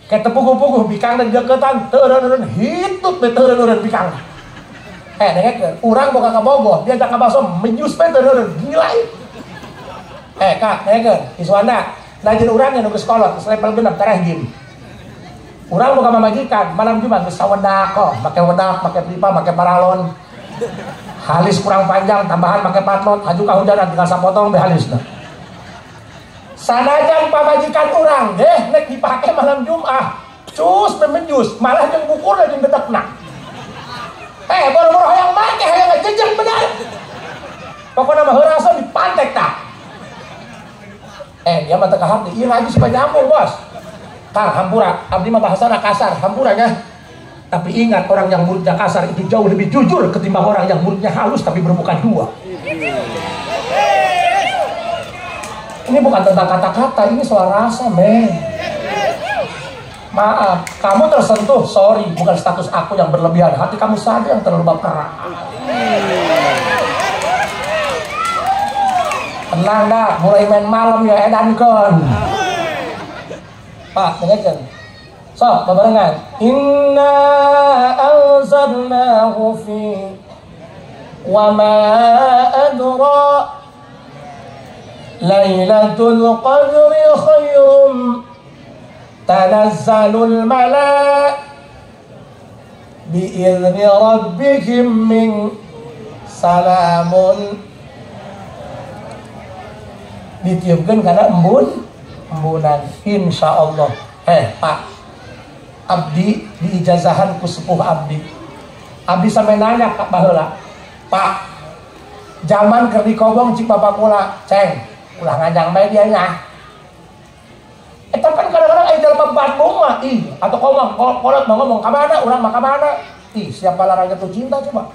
Kete pugu-pugu bikangna deukeutan teureun-eureun hitut teh teureun-eureun bikangna. Dengekeun, urang boga kabogoh, diajak ngabaso menyus pe teureun gila. Kak, dengekeun, Iswanda, lajeun urang anu geus kolot, geus level 6 terehjim. Urang boga mamajikan, malam Jumat geus sawedak kok, make wedak, make pipa, make paralon. Halis kurang panjang, tambahan make patlot, haju kahujanan tinggal sapotong be halisna. Sanajan pamajikan urang, nek dipake malam Jumat, cus memenjus, malah jeung bukurna jeung dedekna. Boro-boro hayang make, hayang ngejejeg bener. Pokoknya mah heurasa dipantek tak. Dia mah teu kahapti, ieu lagi supaya nyambung, Bos. Kang, hampura, abdi mah bahasana kasar, hampura ya. Tapi ingat, orang yang mulutnya kasar itu jauh lebih jujur ketimbang orang yang mulutnya halus tapi bermuka dua. Ini bukan tentang kata-kata, ini soal rasa, men. Maaf, kamu tersentuh, sorry, bukan status aku yang berlebihan, hati kamu saja yang terlalu baperan. Tenang dah, mulai main malam ya edankeun. Pak, dengekeun. Sok, babarengan. Inna anzalnahu fi wa ma adra Lailatul Qadri khairum tanazzalul bi'izni rabbihim min salamun ditiupkan karena embunan insyaallah. Pak abdi diijazahan ku sepuh abdi sampai nanya Kak baheula, Pak zaman keur dikobong cik bapak kula ceng ulah ngajang bae dia nya eta kan kadang-kadang aya dalam Bandung mah atau kolot mau ngomong ka mana urang mah ka mana siapa larang jatuh cinta coba.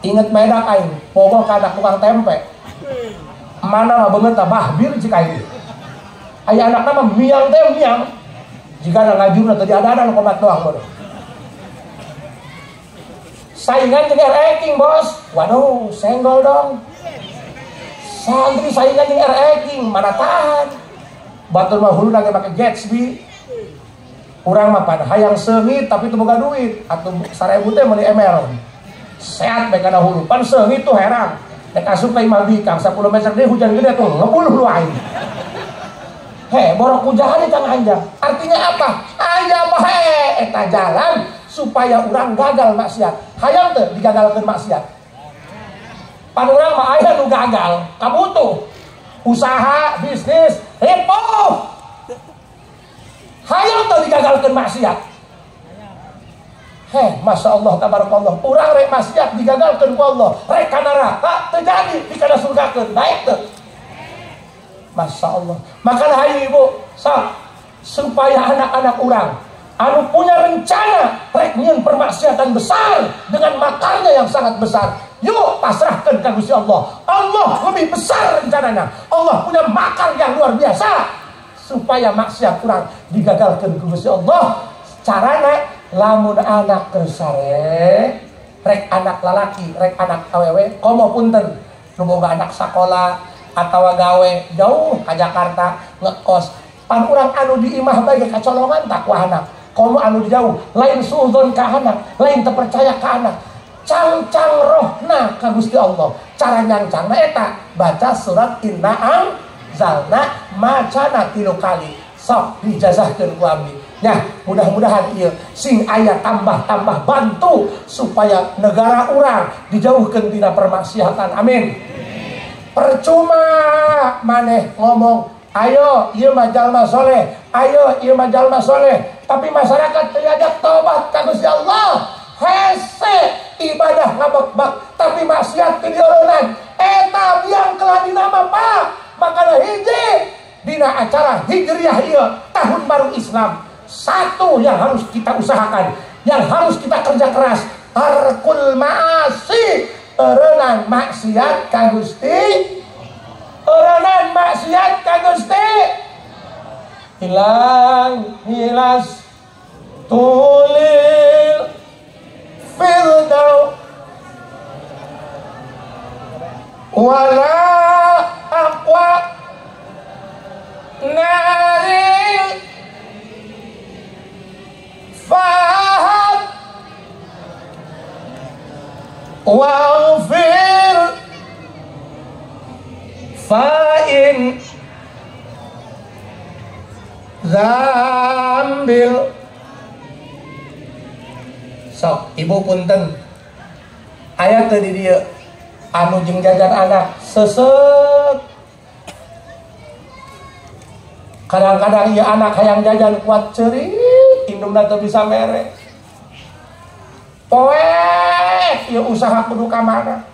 Ingat medak aing pogoh ka anak tukang tempe mana mah beungeut tah bahbir cik aing aya anakna mah miang teh miang jika ada ngajurna tadi ada komat doang bodoh. Saingan jeung R-Eking bos, waduh senggol dong. Santri saingan jeung R-Eking mana tahan. Batur mah hulu lagi make Gatsby. Urang mah pada hayang seungit tapi teu boga duit, atuh 1000 teh meuli emel. Sehat bae kana hulu, pan seungit tuh heran. Nek asup ka Imam Bikang 10 meter deui hujan gede tuh ngebuluh lu aing. Borok hujan Kang Anjang. Artinya apa? Aya bae eta jalan supaya orang gagal maksiat. Hayang teu digagalkeun maksiat. Pan urang mah aya nu gagal, kabutuh. Usaha, bisnis, heboh. Hayang teu digagalkeun maksiat. Masya Allah, tabarakallah. Urang rek maksiat digagalkeun ku Allah. Rek ka neraka teu jadi dikana surgakeun. Baik teu? Masya Allah. Makanya hayu ibu supaya anak-anak orang anu punya rencana rek nyieun permaksiatan besar dengan makarnya yang sangat besar, yuk pasrahkan ka Gusti Allah. Allah lebih besar rencananya. Allah punya makar yang luar biasa supaya maksiat kurang digagalkan ku Gusti Allah. Carana lamun anak kersare rek anak lalaki rek anak awewe komo punten nu boga anak sakola atau gawe jauh ke Jakarta ngekos pan urang anu di imah bae kacolongan tak ku anak komo anu jauh lain suudzon ka anak lain terpercaya ka anak cangcang rohna ka Gusti Allah. Cara nyangcangna eta baca surat Inna Anzalna macana 3 kali sok dijazahkeun ku abdi. Nah mudah-mudahan ieu sing aya tambah-tambah bantu supaya negara urang dijauhkeun tina permaksiatan. Amin. Percuma maneh ngomong ayo ieu mah jalma soleh, ayo ieu mah jalma soleh, tapi masyarakat teu ajak tobat ka Gusti Allah. Hese ibadah ngabek-bak tapi maksiat teu dieureunnan. Eta biang kelah dina mah Pak. Makana hiji dina acara Hijriah ieu tahun baru Islam, satu yang harus kita usahakan, yang harus kita kerja keras, tarkul ma'asi. Eureunnan maksiat ka Gusti, eureunnan maksiat ka Gusti. Hilang hilas tulil firdaus wala aqwa naril fahad waghfir fa'in zambil. Sok ibu punten aya teu di dieu anu jeung jajan anak sesek. Kadang-kadang ieu anak hayang jajan kuat ceurik indungna teu bisa mere. Poek ieu usaha kudu ka mana?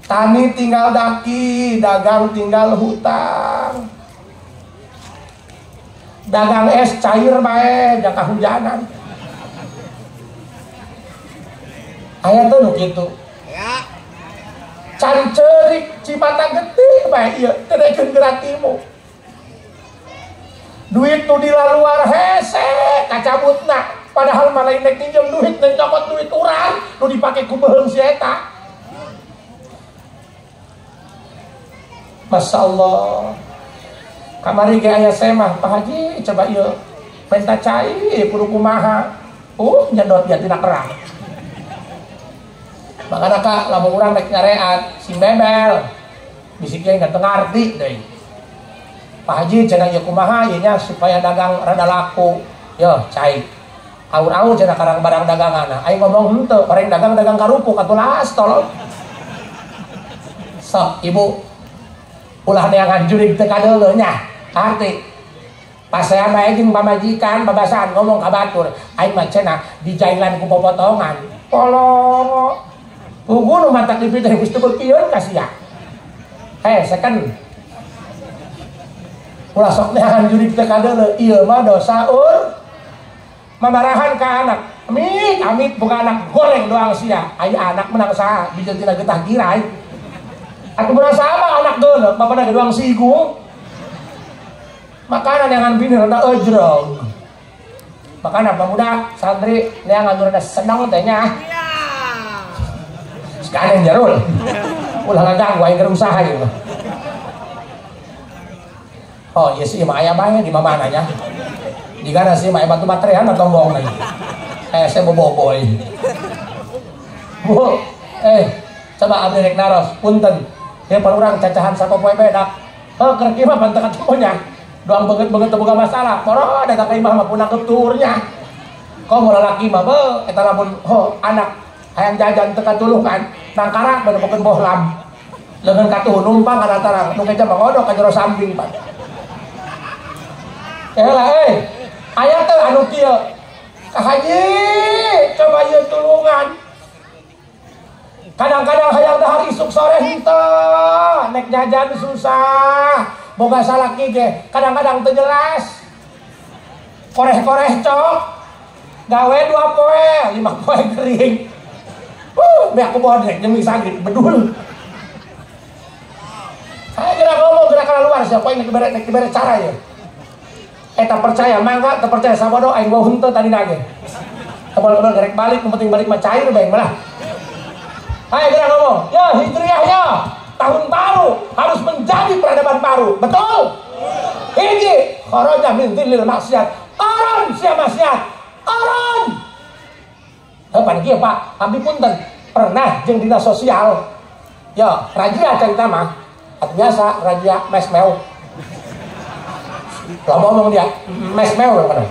Tani tinggal daki, dagang tinggal hutang. Dagang es cair bae jang kahujanan. Aya teh nu kitu. Ya. Cari ceurik Cimata getih bae ieu teu dekeun geratimu. Duit nu dilaluar hese kacabutna. Padahal mana indek pinjam duit dan copot duit urang nu dipake ku beheung si eta. Masya Allah. Kamari ge aya semah Pak Haji coba ieu penta cai kudu kumaha. Nyedot dia tina kerang. Makana Kak lamun urang rek nyareat si bebel bisiknya enggak ngarti deui. Pak Haji cenah ieu kumaha ieu nya supaya dagang rada laku. Yo cai Aur-aur cenah karang barang dagangan. Aing ngomong henteu, orang dagang karupuk atuh las tolong. Sok ibu ulah neangan jurig teu kadeuleuh nya. Arti pasean bae jeung pamajikan babasan ngomong ka batur, aing mah cenah dijailan ku popotongan. Polo. Pugu nu mantak dipiteh geus teu beukieun ka sia. Second. Ulah sok neangan jurig teu kadeuleuh, ieu mah dosa mamarahan ke anak. Amit bukan anak goreng doang sia. Aya anak menang saha bisa tina getah girai. Aku merasa apa anak geuleuh bapana doang sigung. Makanan yang bini rada ejrong. Makana pemuda santri neangan rada seneng teh nya. Sekalian jarul. Ulah ngaganggu aing keur usaha ieu. Oh iya sih mah aya bae di mana nya. Jika nasi mah batu baterean atau bohong lagi. Saya boboiboy. Bu, coba abdi rek naros, punten. Ya parurang cacahan sapopoe bedak. Keur kieu mah panteu katunya. Doang beungeut teu boga masalah. Poro da ka imah mah punang keturnya. Kok mau lalaki mah beuh eta lamun anak hayang jajan teu katulungan, nangkara bade bokeun bohlam. Leungeun katuh numpang kana tarang, nu keja mah ngodok ka jero samping, Pak. Aya teh anu kieu. Kak Haji, coba ieu tulungan. Kadang-kadang hayang dahar isuk sore henteu, nek jajan susah. Boga salaki ge, kadang-kadang teu jelas. Koreh-koreh cok. Gawe 2 poe, 5 poe kering. Be aku bodek jeung misagit bedul. Ayo gerak ngomong gerak kana luar siapa yang nek dibere cara ya. Eta percaya mangga, teu percaya sabodo aing bau henteu tadi nage. Tebal-tebal gerek balik, yang penting balik mah cair bae malah. Ayo gerak ngomong. Ya hijriahnya tahun baru harus menjadi peradaban baru. Betul? Hiji, kharaja min dzillil maksiat. Aron sia maksiat. Aron. Pan kieu Pak, abdi punten. Pernah jeung dina sosial. Ya, rajia cerita mah. Atuh biasa rajia mesmeu. Kalau ngomong dia mesmeu kan.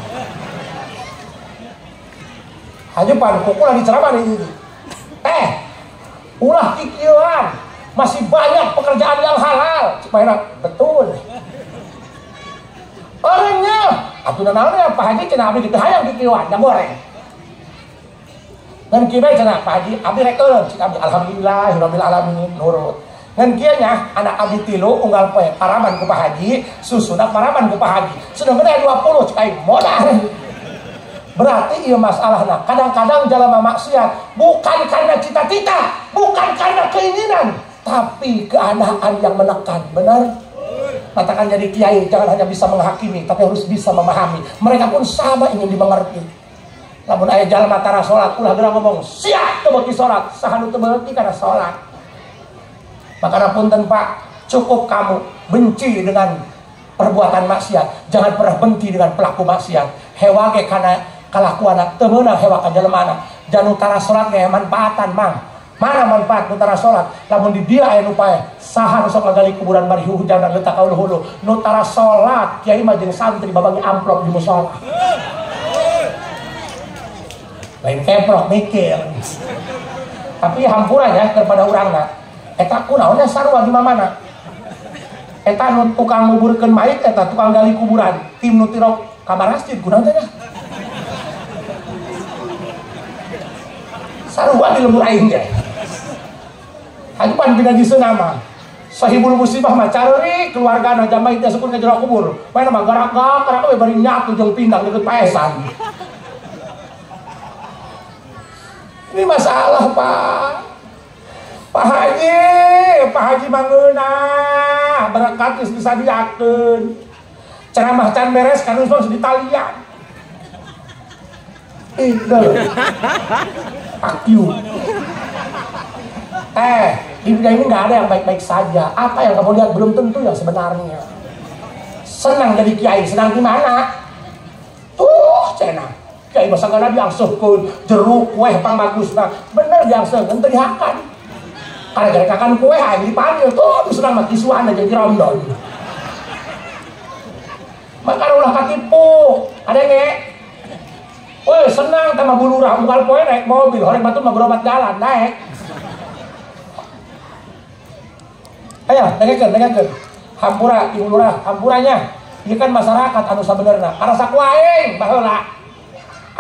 Hajupan pukul lagi ceramah nih. Ulah kikieuan. Masih banyak pekerjaan yang halal. Supaya betul. Orangnya atuh naon Pak Haji cenah abdi teu hayang kikieuan, nya goreng. Ngan kieu cenah Pak Haji abdi rek eureun, cik abdi alhamdulillahirabbil alamin nurut. Ngan kieu nya anak abdi 3 unggal poe paraban ku Pak Haji, susuna paraban ku Pak Haji. Sudah gede 20 cik aing modal. Berarti ieu masalahna. Kadang-kadang jalma maksiat bukan karena cita-cita, bukan karena keinginan, tapi keadaan yang menekan. Benar? Katakan jadi kiai jangan hanya bisa menghakimi, tapi harus bisa memahami. Mereka pun sama ingin dimengerti. Lamun aya jalma tara salat, ulah geura ngomong, "Siap teu beuki salat." Saha nu teu beuki kana salat. Makanya punten Pak, cukup kamu benci dengan perbuatan maksiat, jangan pernah benci dengan pelaku maksiat. Hewa ge kana kalakuana teu meunang hewa ka jelemana. Jangan utara salat ge manfaatan mang. Mana manfaat utara salat? Lamun di dia aya nu pae, saha nu sok ngagali kuburan bari hujan dan letak ka ulu-ulu. Nu tara salat, kiai mah jeung santri babagi amplop di musala. Lain keprok mikir. Tapi hampura ya kepada urangna. Eta kunaonnya sarua di mana? Eta nu tukang nguburkeun mayit, eta tukang gali kuburan. Tim nu tirok kamar masjid kunaon teh? Sarua di lembur aing ge. Hajupan pinajieun nama. Sahibul musibah mah careurik keluargana jamaah teh sukun ka jero kubur. Maena mah garak-garak we bari nyatu jeung pindang deukeut paesan. Ini masalah Pak. Pak Haji mangeuna berangkat geus disadiakeun. Ceramah can beres kan geus ditalian. Akiu. Di dunia ini nggak ada yang baik-baik saja. Apa yang kamu lihat belum tentu yang sebenarnya. Senang jadi kiai, senang di mana? Cenah. Kiai masa kana diangsuhkeun jeruk kue pang bagusna. Bener diangsuhkeun teu dihakan. Karena gerekakan kue aing dipanggil tuh senang mah kisuana jadi rondon. Maka ulah katipu. Ada nge? Woi senang mah bulurah unggal poe naik mobil, horeng batu mah berobat jalan naik. Ayo, dengekeun. Hampura, Ibu Lurah, hampuranya. Ieu kan masyarakat anu sabenerna. Karasa ku aing baheula.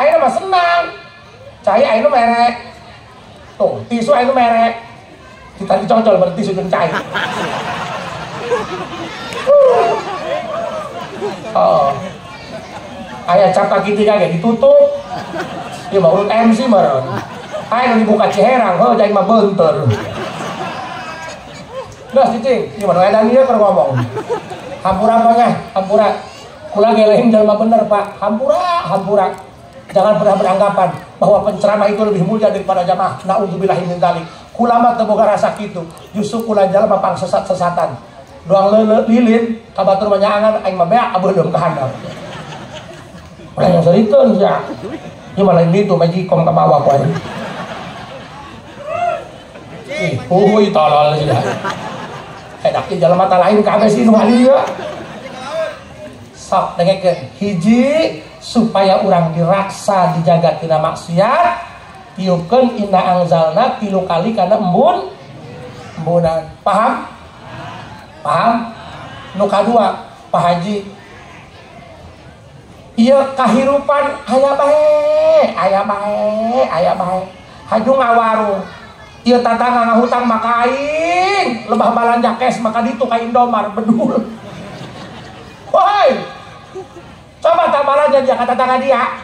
Aing mah senang. Cai aing merek. Tuh, tisu aing merek. Kita dicocol berarti tisu jeung cai. Oh. Aya cap kaki tiga ge ditutup. Ieu mah urut MC meureun. Aing dibuka Ciherang, heuh jaing mah beunteur. Nah, cicing, gimana edan dia keur ngomong. Hampura apanya? Hampura. Kula gelehin jalma bener, Pak. Hampura. Jangan pernah beranggapan bahwa penceramah itu lebih mulia daripada jamaah. Naudzubillahi min dzalik. Kula mah teu boga rasa kitu. Justru kula jalma pang sesat-sesatan. Doang lilin, ka batur manyaangan aing mah beak abeudeum ka handap. Urang yang sariteun sia. Ieu mah lain ditu majikom ka bawah ku aing. Ih, tolol sia. Enak di jalan mata lain kabeh sih nu hadieu. Sok dengekeun. Hiji supaya urang diraksa dijaga tina maksiat, tiupkeun inna anzalna 3 kali kana embunan. Paham? Nu kadua, Pak Haji. Ieu kahirupan aya bae. Haju ngawarung. Ieu tatangga ngahutang maka aing lebah balanja kes maka ditu ka Indomar bedul. Woi. Coba tak balanja dia ka tatangga dia.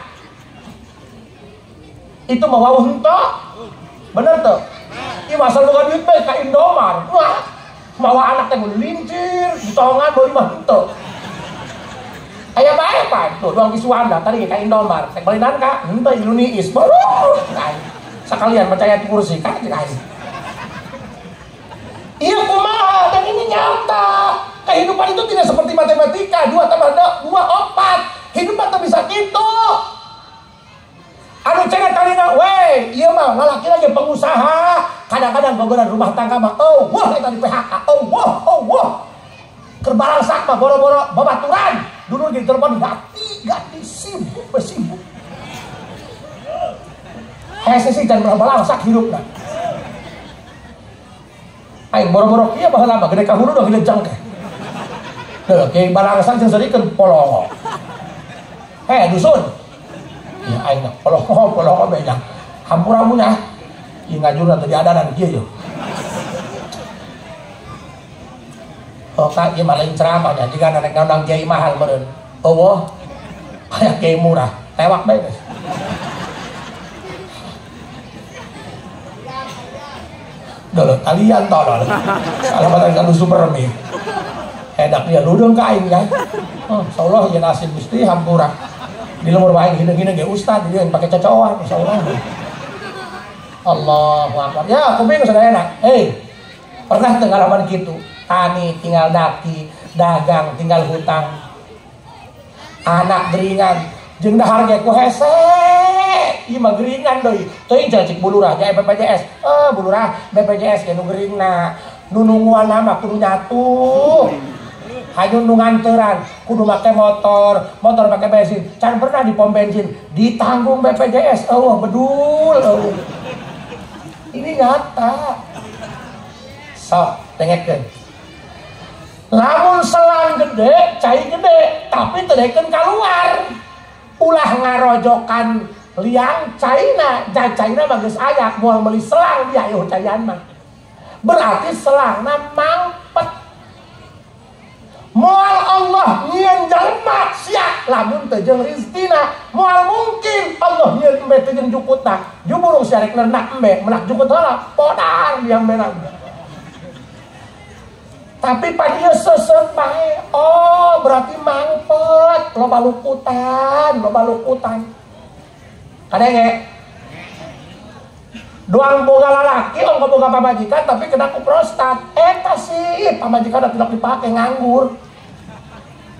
Itu mah wawuh henteu. Bener tuh. Ieu asal boga duit bae ka Indomar. Wah. Mawa anak teh lincir, ditongan deui mah henteu. Aya bae Pak. Tuh doang Kiswanda tadi ka Indomar. Tek balinan ka henteu Iluniis. Sekalian percaya kursi kan iya kumaha dan ini nyata kehidupan itu tidak seperti matematika 2 tambah 2 4 hidup tak bisa gitu anu cenah talina we iya mah lalaki lagi pengusaha kadang-kadang gogonan rumah tangga mah wah eta di PHK wah kerbalangsak mah boro-boro babaturan dulu di telepon ganti sibuk sesi dan balangsak hidupna. Aing boro-boro ieu baheula mah gede ka hulu da gilejang teh. Teu ke balangsak jeung sarikeun polongo. Dusun. Ya aing mah polongo beja. Hampura munya. Ieu ngajurna teh diadanan kieu yo. Oh ka ieu mah lain ceramah nya jiga nek ngundang kiai mahal meureun. Eueuh. Aya kiai murah, tewak bae. Dolo kalian tolol. Salamatan ka super mi. Edak dia ludung ka aing ya. Insyaallah ya nasib Gusti hampura. Di lemur wae hideung-hideung ge ustad dia yang pake cocokan insyaallah. Allahu akbar. Ya, kuping sadayana. Pernah teu ngalaman kitu. Tani tinggal daki, dagang tinggal hutang. Anak geringan jeung dahar ge ku hese. Ieu mah geringan deui. Teuing cek bulurah nya BPJS. Bulurah BPJS ge nu geringna. Nu nungguanna mah kudu nyatu. Hayu nu nganteuran kudu make motor make bensin. Can pernah di pom bensin ditanggung BPJS. Bedul. Ini nyata. Sok dengekeun. Lamun selang gede, cai gede, tapi tedekeun keluar. Ulah ngarojokan liang caina, caina mah geus aya, moal meuli selang dia aya cayan mah. Berarti selangna mampet. Moal Allah nyieun jalma sia lamun teu jeung rezekina, moal mungkin Allah nyieun embe teu jeung jukutna. Juburung syarek lerna embe, menak jukut heula, podar diam benang. Tapi padieu seuseut bae. Berarti mampet, loba lukutan. Kadenge doang boga lalaki ongko boga pamajikan tapi kena ku prostat. Eta sih pamajikan tidak dipake nganggur.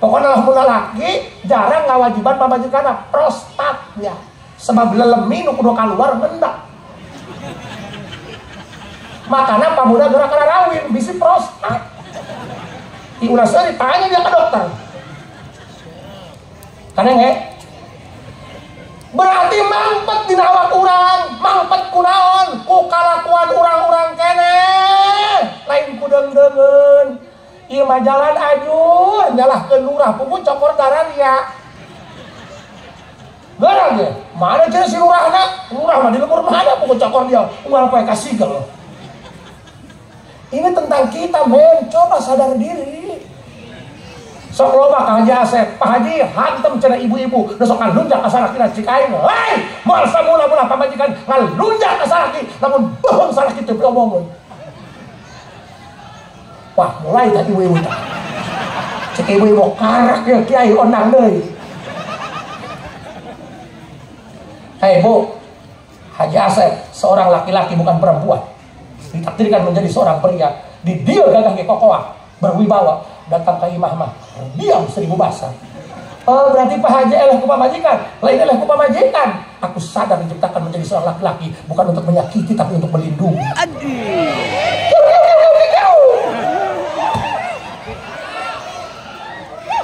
Pokoknya lamun lalaki jarang ngawajiban pamajikan prostat ya. Sebab lelemi nu kudu kaluar mendak. Makanya pamuda gerak rawin bisi prostat. Diulas ditanya dia ke dokter. Kadenge berarti mampet dina awak urang, mangpet kunaon ku kalakuan urang-urang kene. Lain ku deung-deungeun. Ieu mah jalan ajur, nyalahkeun lurah puguh cokor dararia. Garang ya, mana cenah si lurahna? Lurah mah di lembur mana puguh cokor dia, unggal poe kasigel. Ini tentang kita, men. Coba sadar diri. Sok loba ka Haji Asep, Pak Haji hantem cenah ibu-ibu, da sok ngalunjak ka salakina cik aing. Hei, moal samula-mula pamajikan ngalunjak ka salaki, namun bohong salaki teu diomongkeun. Wah, mulai tadi ibu-ibu tah. Cek ibu-ibu karak ya kiai ondang deui. Hei Bu, Haji Asep seorang laki-laki bukan perempuan. Ditakdirkan menjadi seorang pria. Di dia gagah ge kokoah, berwibawa, datang ke imah mah diam 1000 bahasa. Oh, berarti Pak Haji eleh ku pamajikan, lain eleh ku pamajikan. Aku sadar diciptakan menjadi seorang laki-laki bukan untuk menyakiti tapi untuk melindungi.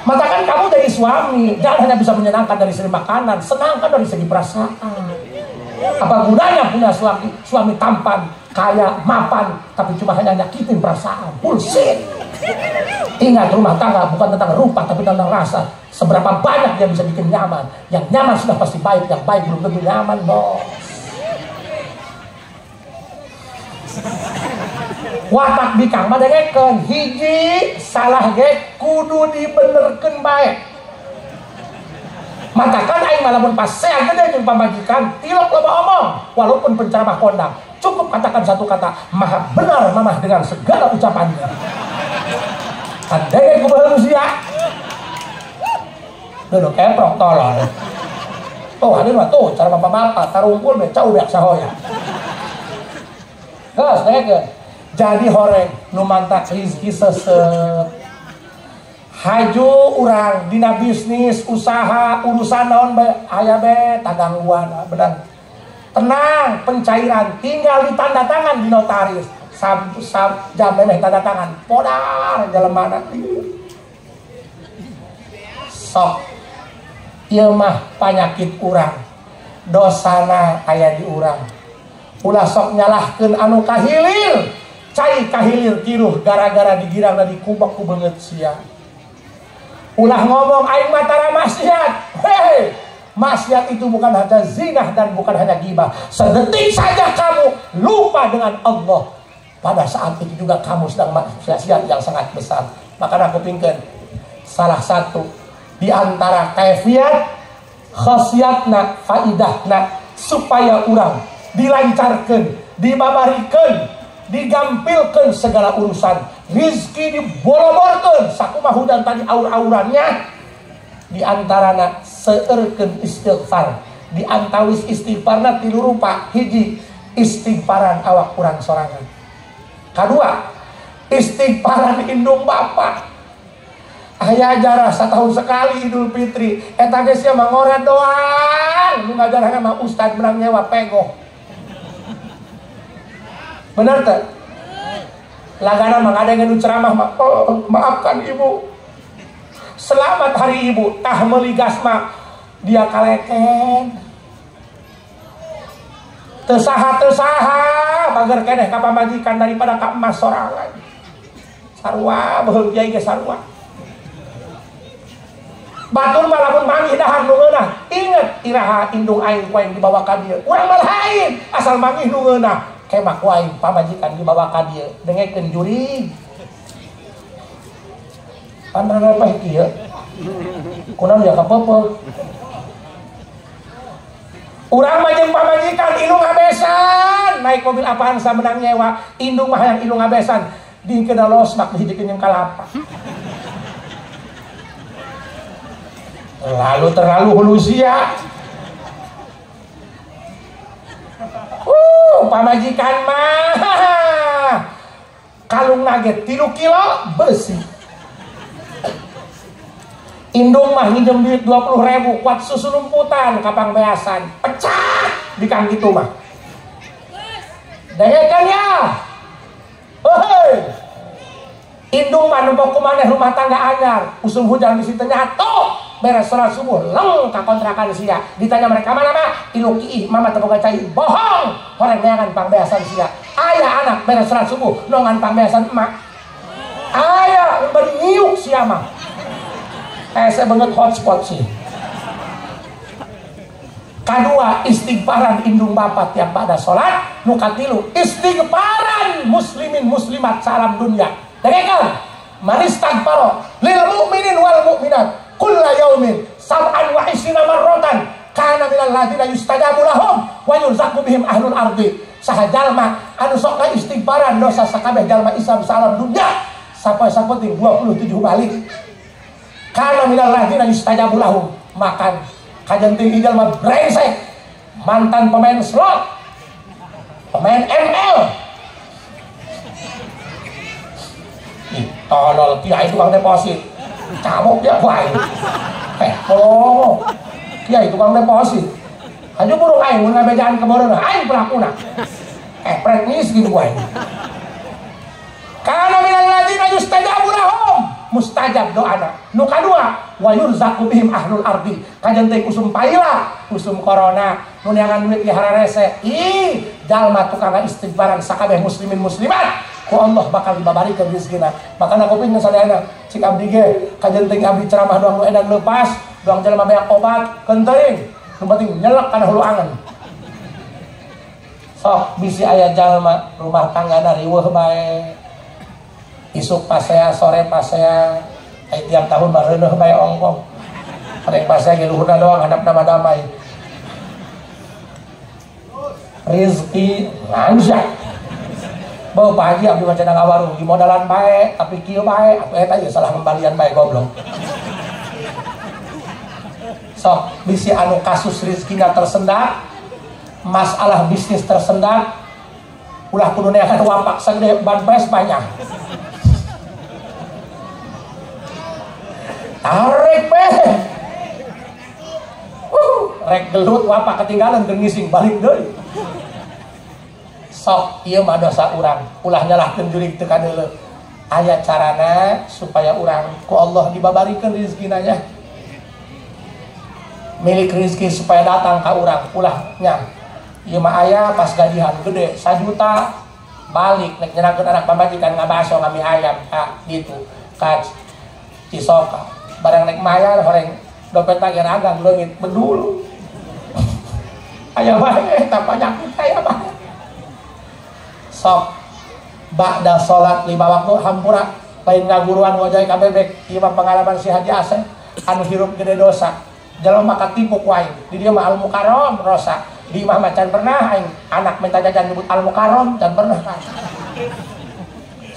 Matakan kamu dari suami, jangan hanya bisa menyenangkan dari segi makanan, senangkan dari segi perasaan. Apa gunanya punya suami tampan, kaya, mapan, tapi cuma hanya nyakitin perasaan? Bullshit. Ingat, rumah tangga bukan tentang rupa tapi tentang rasa. Seberapa banyak dia bisa bikin nyaman. Yang nyaman sudah pasti baik, yang baik belum tentu nyaman, bos. Watak bikang mah dengekeun, hiji salah ge kudu dibenerkeun bae. Matakan aing malamun pas saya gede jeung pamajikan, tilok loba omong walaupun penceramah kondang. Cukup katakan satu kata, maha benar mamah dengan segala ucapannya. Andai ku baheung sia. Duh keprok tolol. Tuh hadir mah tuh cara bapak-bapak tarungkul be cau beak sahoya. Gas dengekeun. Jadi horeng nu mantak rezeki sesep. Haju urang dina bisnis usaha urusan naon bae aya be tagangguan bedan. Tenang, pencairan tinggal ditanda tangan di notaris. Jam meneh tanda tangan podar jalemana. Sok ieu mah panyakit urang. Dosana aya di urang. Ulah sok nyalahkeun anu kahilir. Cai kahilir kiruh gara-gara digirang dan dikubak ku beungeut sia. Ulah ngomong aing mah tara maksiat. Hei, maksiat itu bukan hanya zina dan bukan hanya ghibah. Sedetik saja kamu lupa dengan Allah, pada saat itu juga kamu sedang maksiat yang sangat besar. Maka aku pingkeun salah satu di antara kaifiat khasiatna faidahna supaya urang dilancarkeun, dibabarikeun, digampilkan segala urusan, rizki diboro-borkeun sakumaha hudan tadi aur-aurannya. Di antarana seueurkeun istighfar. Di antawis istighfarna tilu rupa. Hiji, istighfaran awak urang sorangan. Kadua, istighfaran indung bapa. Aya ajarah setahun sekali Idul Fitri. Eta geus mah ngore doang. Nu ngajarana mah ustad menang nyewa pegoh. Benar tak? Lagana mangadengkeun ceramah mah, oh, maafkan ibu. Selamat hari ibu. Tah meuli gas mah dia kaleken. Teu saha bager keneh ka pamajikan daripada ka emas sorangan. Sarua beuheung kiai ge sarua. Batur mah lamun manggih dahar nu ngeunah, inget iraha indung aing ku aing dibawa ka dieu. Urang mah lain, asal manggih nu ngeunah. Kemak wae pamajikan dibawa ka dieu dengekeun juri. Antara apa kieu? Kunaon ya kapeupeul. Urang mah jeung pamajikan indung ngabesan, naik mobil apaan menang nyewa, indung mah hayang indung ngabesan. Dikeun losmak dihijikeun jeung kalapa. Terlalu hulu sia. Pamajikan mah kalung naget 3 kilo besi. Indung mah nginjem duit 20.000 kuat susu lumputan kapang beasan pecah di kang gitu mah. Dengekeun ya. Hei. Indung mah nembok kumaneh rumah tangga anyar, usum hujan di situ nyatu beres sholat subuh leng ka kontrakan sia. Ditanya mereka mana mah ilu kiih mama teboga cai bohong horeng neangan pangbeasan sia. Ayah anak beres sholat subuh nongan pangbeasan emak. Ayah berniuk sia mah. Saya banget hotspot sih. Kedua istighfaran indung bapak tiap pada sholat. Nu katilu istighfaran muslimin muslimat salam dunia. Dengarkan manistaghfaro lil mu'minin wal mu'minat kulla yaumin sab'an wa isina marrotan kana minal ladina yustajabu lahum wa yurzaqu bihim ahlul ardi. Saha jalma anu sok istighfaran dosa sakabeh jalma Islam salam dunia sampai-sampai 27 balik. Kana minal ladina yustajabu lahum makan kajenting ijal mah brengsek mantan pemain slot pemain ML tolol kiai tukang deposit cabuk dia baik kiai tukang deposit aja burung aing mun ngabejaan kebodohan aing pelakuna pret miskin gue kana minal ladina yustajabu lahum mustajab doana. Nu kadua wa yurzaqu bihim ahlul ardi. Kajen teh kusum paila, kusum corona, nu neangan duit dihara rese. Ih, jalma tukang istighfaran sakabeh muslimin muslimat. Ku Allah bakal dibabarikeun rezekina. Makana kuping sadayana cik abdi ge kajen teh abdi ceramah doang nu edan leupas, doang jalma beak obat keun teuing. Nu penting nyelek kana hulu angen. Sok bisi aya jalma rumah tanggana riweuh bae. Isuk pasea sore pasea tiap tahun bareuneuh bae ongkong rek pasea ge luhurna doang handapna mah damai rezeki lanjak bau pagi abdi mah cenah ngawarung di modalan bae tapi kieu bae atuh eta ieu salah kembalian bae goblok sok bisi anu kasus rezekina tersendat masalah bisnis tersendat ulah kudu neangan wapak sagede ban pres banyak tarik rek gelut wapak ketinggalan dan ngising balik deui sok ieu mah dosa urang ulah nyalahkeun jurig teu kadeuleu aya carana supaya urang ku Allah dibabarikeun rezekina nya milik rezeki supaya datang ka urang ulah nya ieu mah aya pas gajihan gede 1 juta balik nek nyerahkeun anak pamajikan ngabaso ngami ayam gitu ka Cisoka barang nek mayar horeng dompet lagi ragang leungit bedul aya bae eta penyakit aya bae sok ba'da salat 5 waktu hampura lain ngaguruan ngojay ka bebek ieu mah pengalaman si Haji Asep anu hirup gede dosa jalma katipu ku aing di dieu mah Al Mukarram rosa di imah mah can pernah aing anak minta jajan nyebut Al Mukarram can pernah kan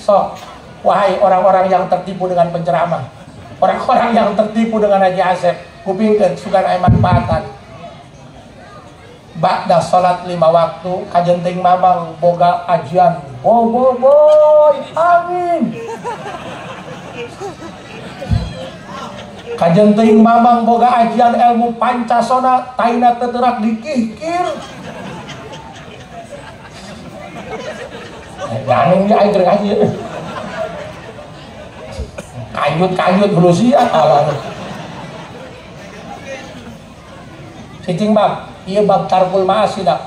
sok wahai orang-orang yang tertipu dengan penceramah orang-orang yang tertipu dengan Haji Asep kupingkeun sugan aya manfaatan ba'da salat 5 waktu kajenting mamang boga ajian boy angin kajenting mamang boga ajian ilmu Pancasona taina teterak dikihkir jangan dia aing keur ngaji kayut hulu sia kalau cicing bab iya bab tarkul ma'asi dak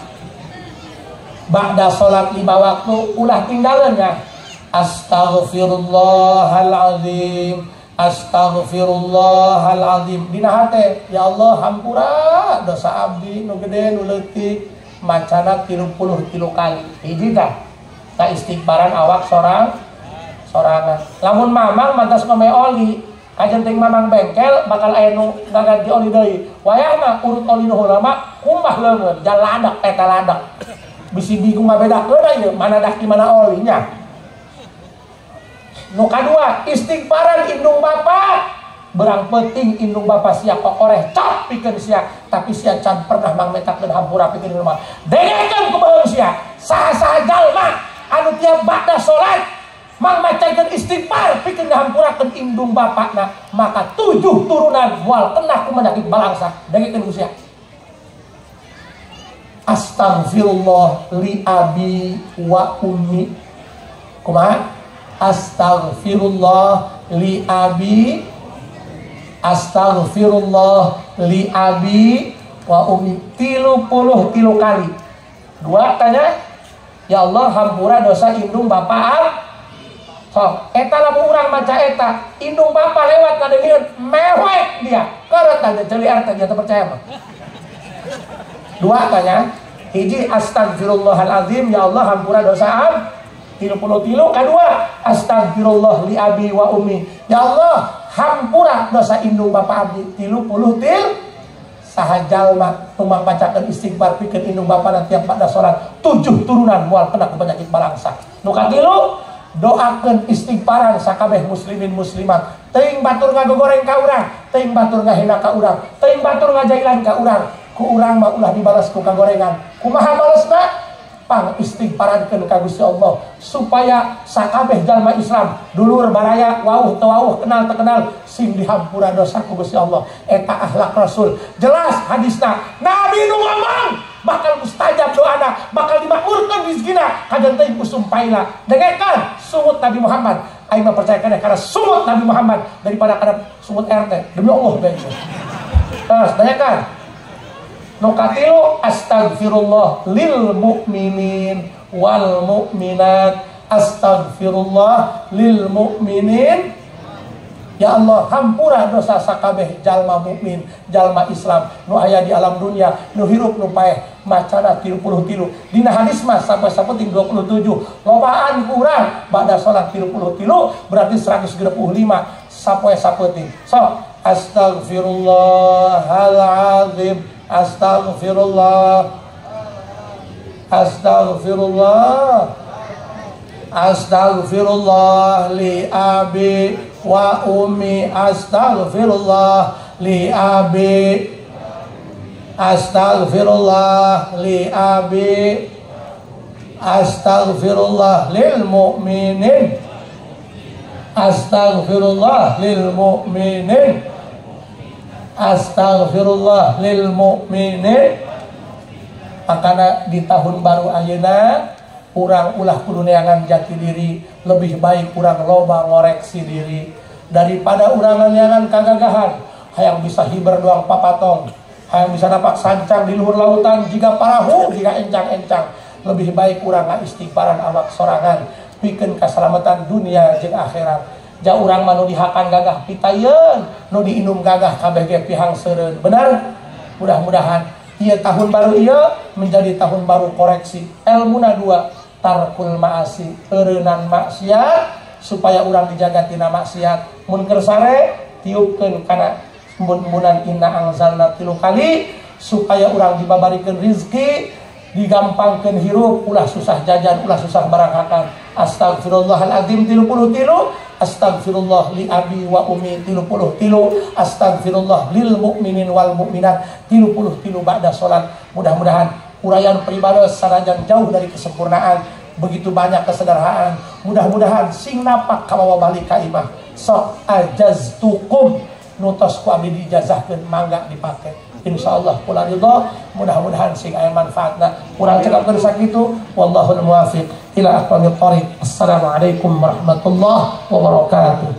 ba'da salat 5 waktu ulah tinggalan ya astaghfirullahalazim astaghfirullahalazim dina hate ya Allah hampura dosa abdi nu gede nu leutik macana 33 kali hiji tah ta istighfaran awak sorangan lamun mamang mantas mame oli kajenting mamang bengkel bakal aya nu ngaganti oli deui wayahna urut oli nu heula mah kumbah leungeun jaladak eta ladak bisi bingung ngabedakeun ieu mana dak di mana olinya nu kadua istighfaran indung bapa berang penting indung bapa sia kokoreh cop pikeun sia tapi sia can pernah mangmetakeun hampura pikeun rumah dengekeun kumaha sia saha-saha jalma anu tiap ba'da salat mang macaikeun istighfar pikeun ngahampurakeun indung bapakna maka 7 turunan moal kena ku penyakit balangsa dengekeun ku sia astaghfirullah li abi wa ummi kumaha astaghfirullah li abi Astaghfirullah li abi wa umi 33 kali. Dua tanya, ya Allah hampura dosa indung bapak am. Sok, eta lamun urang maca eta, indung bapak lewat ngadengeun mewek dia. Karena tanya celi arti dia percaya mah. Dua tanya, hiji astagfirullahalazim, ya Allah hampura dosa am 33. Kedua, astagfirullah li abi wa umi, ya Allah hampura dosa indung bapak abdi 30 sahajalma tumang bacakeun istighfar pikeun indung bapana tiap pada salat 7 turunan moal kena ku penyakit balangsa. Nu katilu, doakeun istighfaran sakabeh muslimin muslimat, teuing batur ngagogoreng ka urang, teuing batur ngahina ka urang, teuing batur ngajailan ka urang, ku urang mah ulah dibalas ku kagorengan. Kumaha balesna? Pang istighfarankeun ka Gusti Allah supaya sakabeh jalma Islam dulur baraya wauh teu wauh kenal teu kenal sing dihampura dosa ku Gusti Allah. Eta akhlak Rasul. Jelas hadisna Nabi nu ngomong bakal mustajab doana, bakal dimakmurkeun rezekina kajen teuing usum paila. Dengekeun sumut Nabi Muhammad. Aing mah percaya kana karena sumut Nabi Muhammad daripada kana sumut RT. Demi Allah bae. Terus dengekeun. Nukatilu astagfirullah lil mu'minin wal mu'minat. Astagfirullah lil mu'minin, ya Allah hampura dosa sakabeh jalma mukmin, jalma Islam nu aya di alam dunia, nu hirup nu paeh macana 33. Dina hadis mah sampai sapeting 27. Lobaan kurang ba'da salat 33 berarti 135 sapoe sapeting. So astagfirullahalazim, astagfirullah, astagfirullah, astagfirullah li abi wa umi, astagfirullah li abi, astagfirullah li abi, astagfirullah lil mu'minin, astagfirullah lil mu'minin, astagfirullah lil mu'minin. Makana di tahun baru ayeuna urang ulah kudu neangan jati diri, lebih baik urang loba ngoreksi diri daripada urang neangan kagagahan hayang bisa hiber doang papatong, hayang bisa napak sancang di luhur lautan jika parahu jika encang-encang. Lebih baik urang istighfaran awak sorangan pikeun kasalamatan dunia jeung akhirat. Ja urang mah nu dihakan gagah pitayeun, nu diinum gagah kabeh ge pihang seureun. Benar? Mudah-mudahan ieu tahun baru ieu menjadi tahun baru koreksi. Elmuna dua, tarkul ma'asi, eureunan maksiat supaya urang dijaga tina maksiat. Mun keur sare tiupkeun kana embun-embunan inna anzalna 3 kali supaya urang dibabarikeun rezeki, digampangkeun hirup, ulah susah jajan, ulah susah barangkakan. Astagfirullahaladzim 33, astagfirullah li abi wa umi 33, astagfirullah lil mu'minin wal mu'minat 33 ba'da salat. Mudah-mudahan uraian peribados sanajan jauh dari kesempurnaan, begitu banyak kesederhanaan. Mudah-mudahan sing napak kawawa balik ka imah. Sok ajaztukum nutos ku abdi dijazahkeun mangga dipake. Insyaallah kula ridho, mudah-mudahan sing aya manfaatna. Urang cekapkeun sakitu, wallahul muwaffiq ila aqwamit thoriq. Assalamualaikum warahmatullahi wabarakatuh.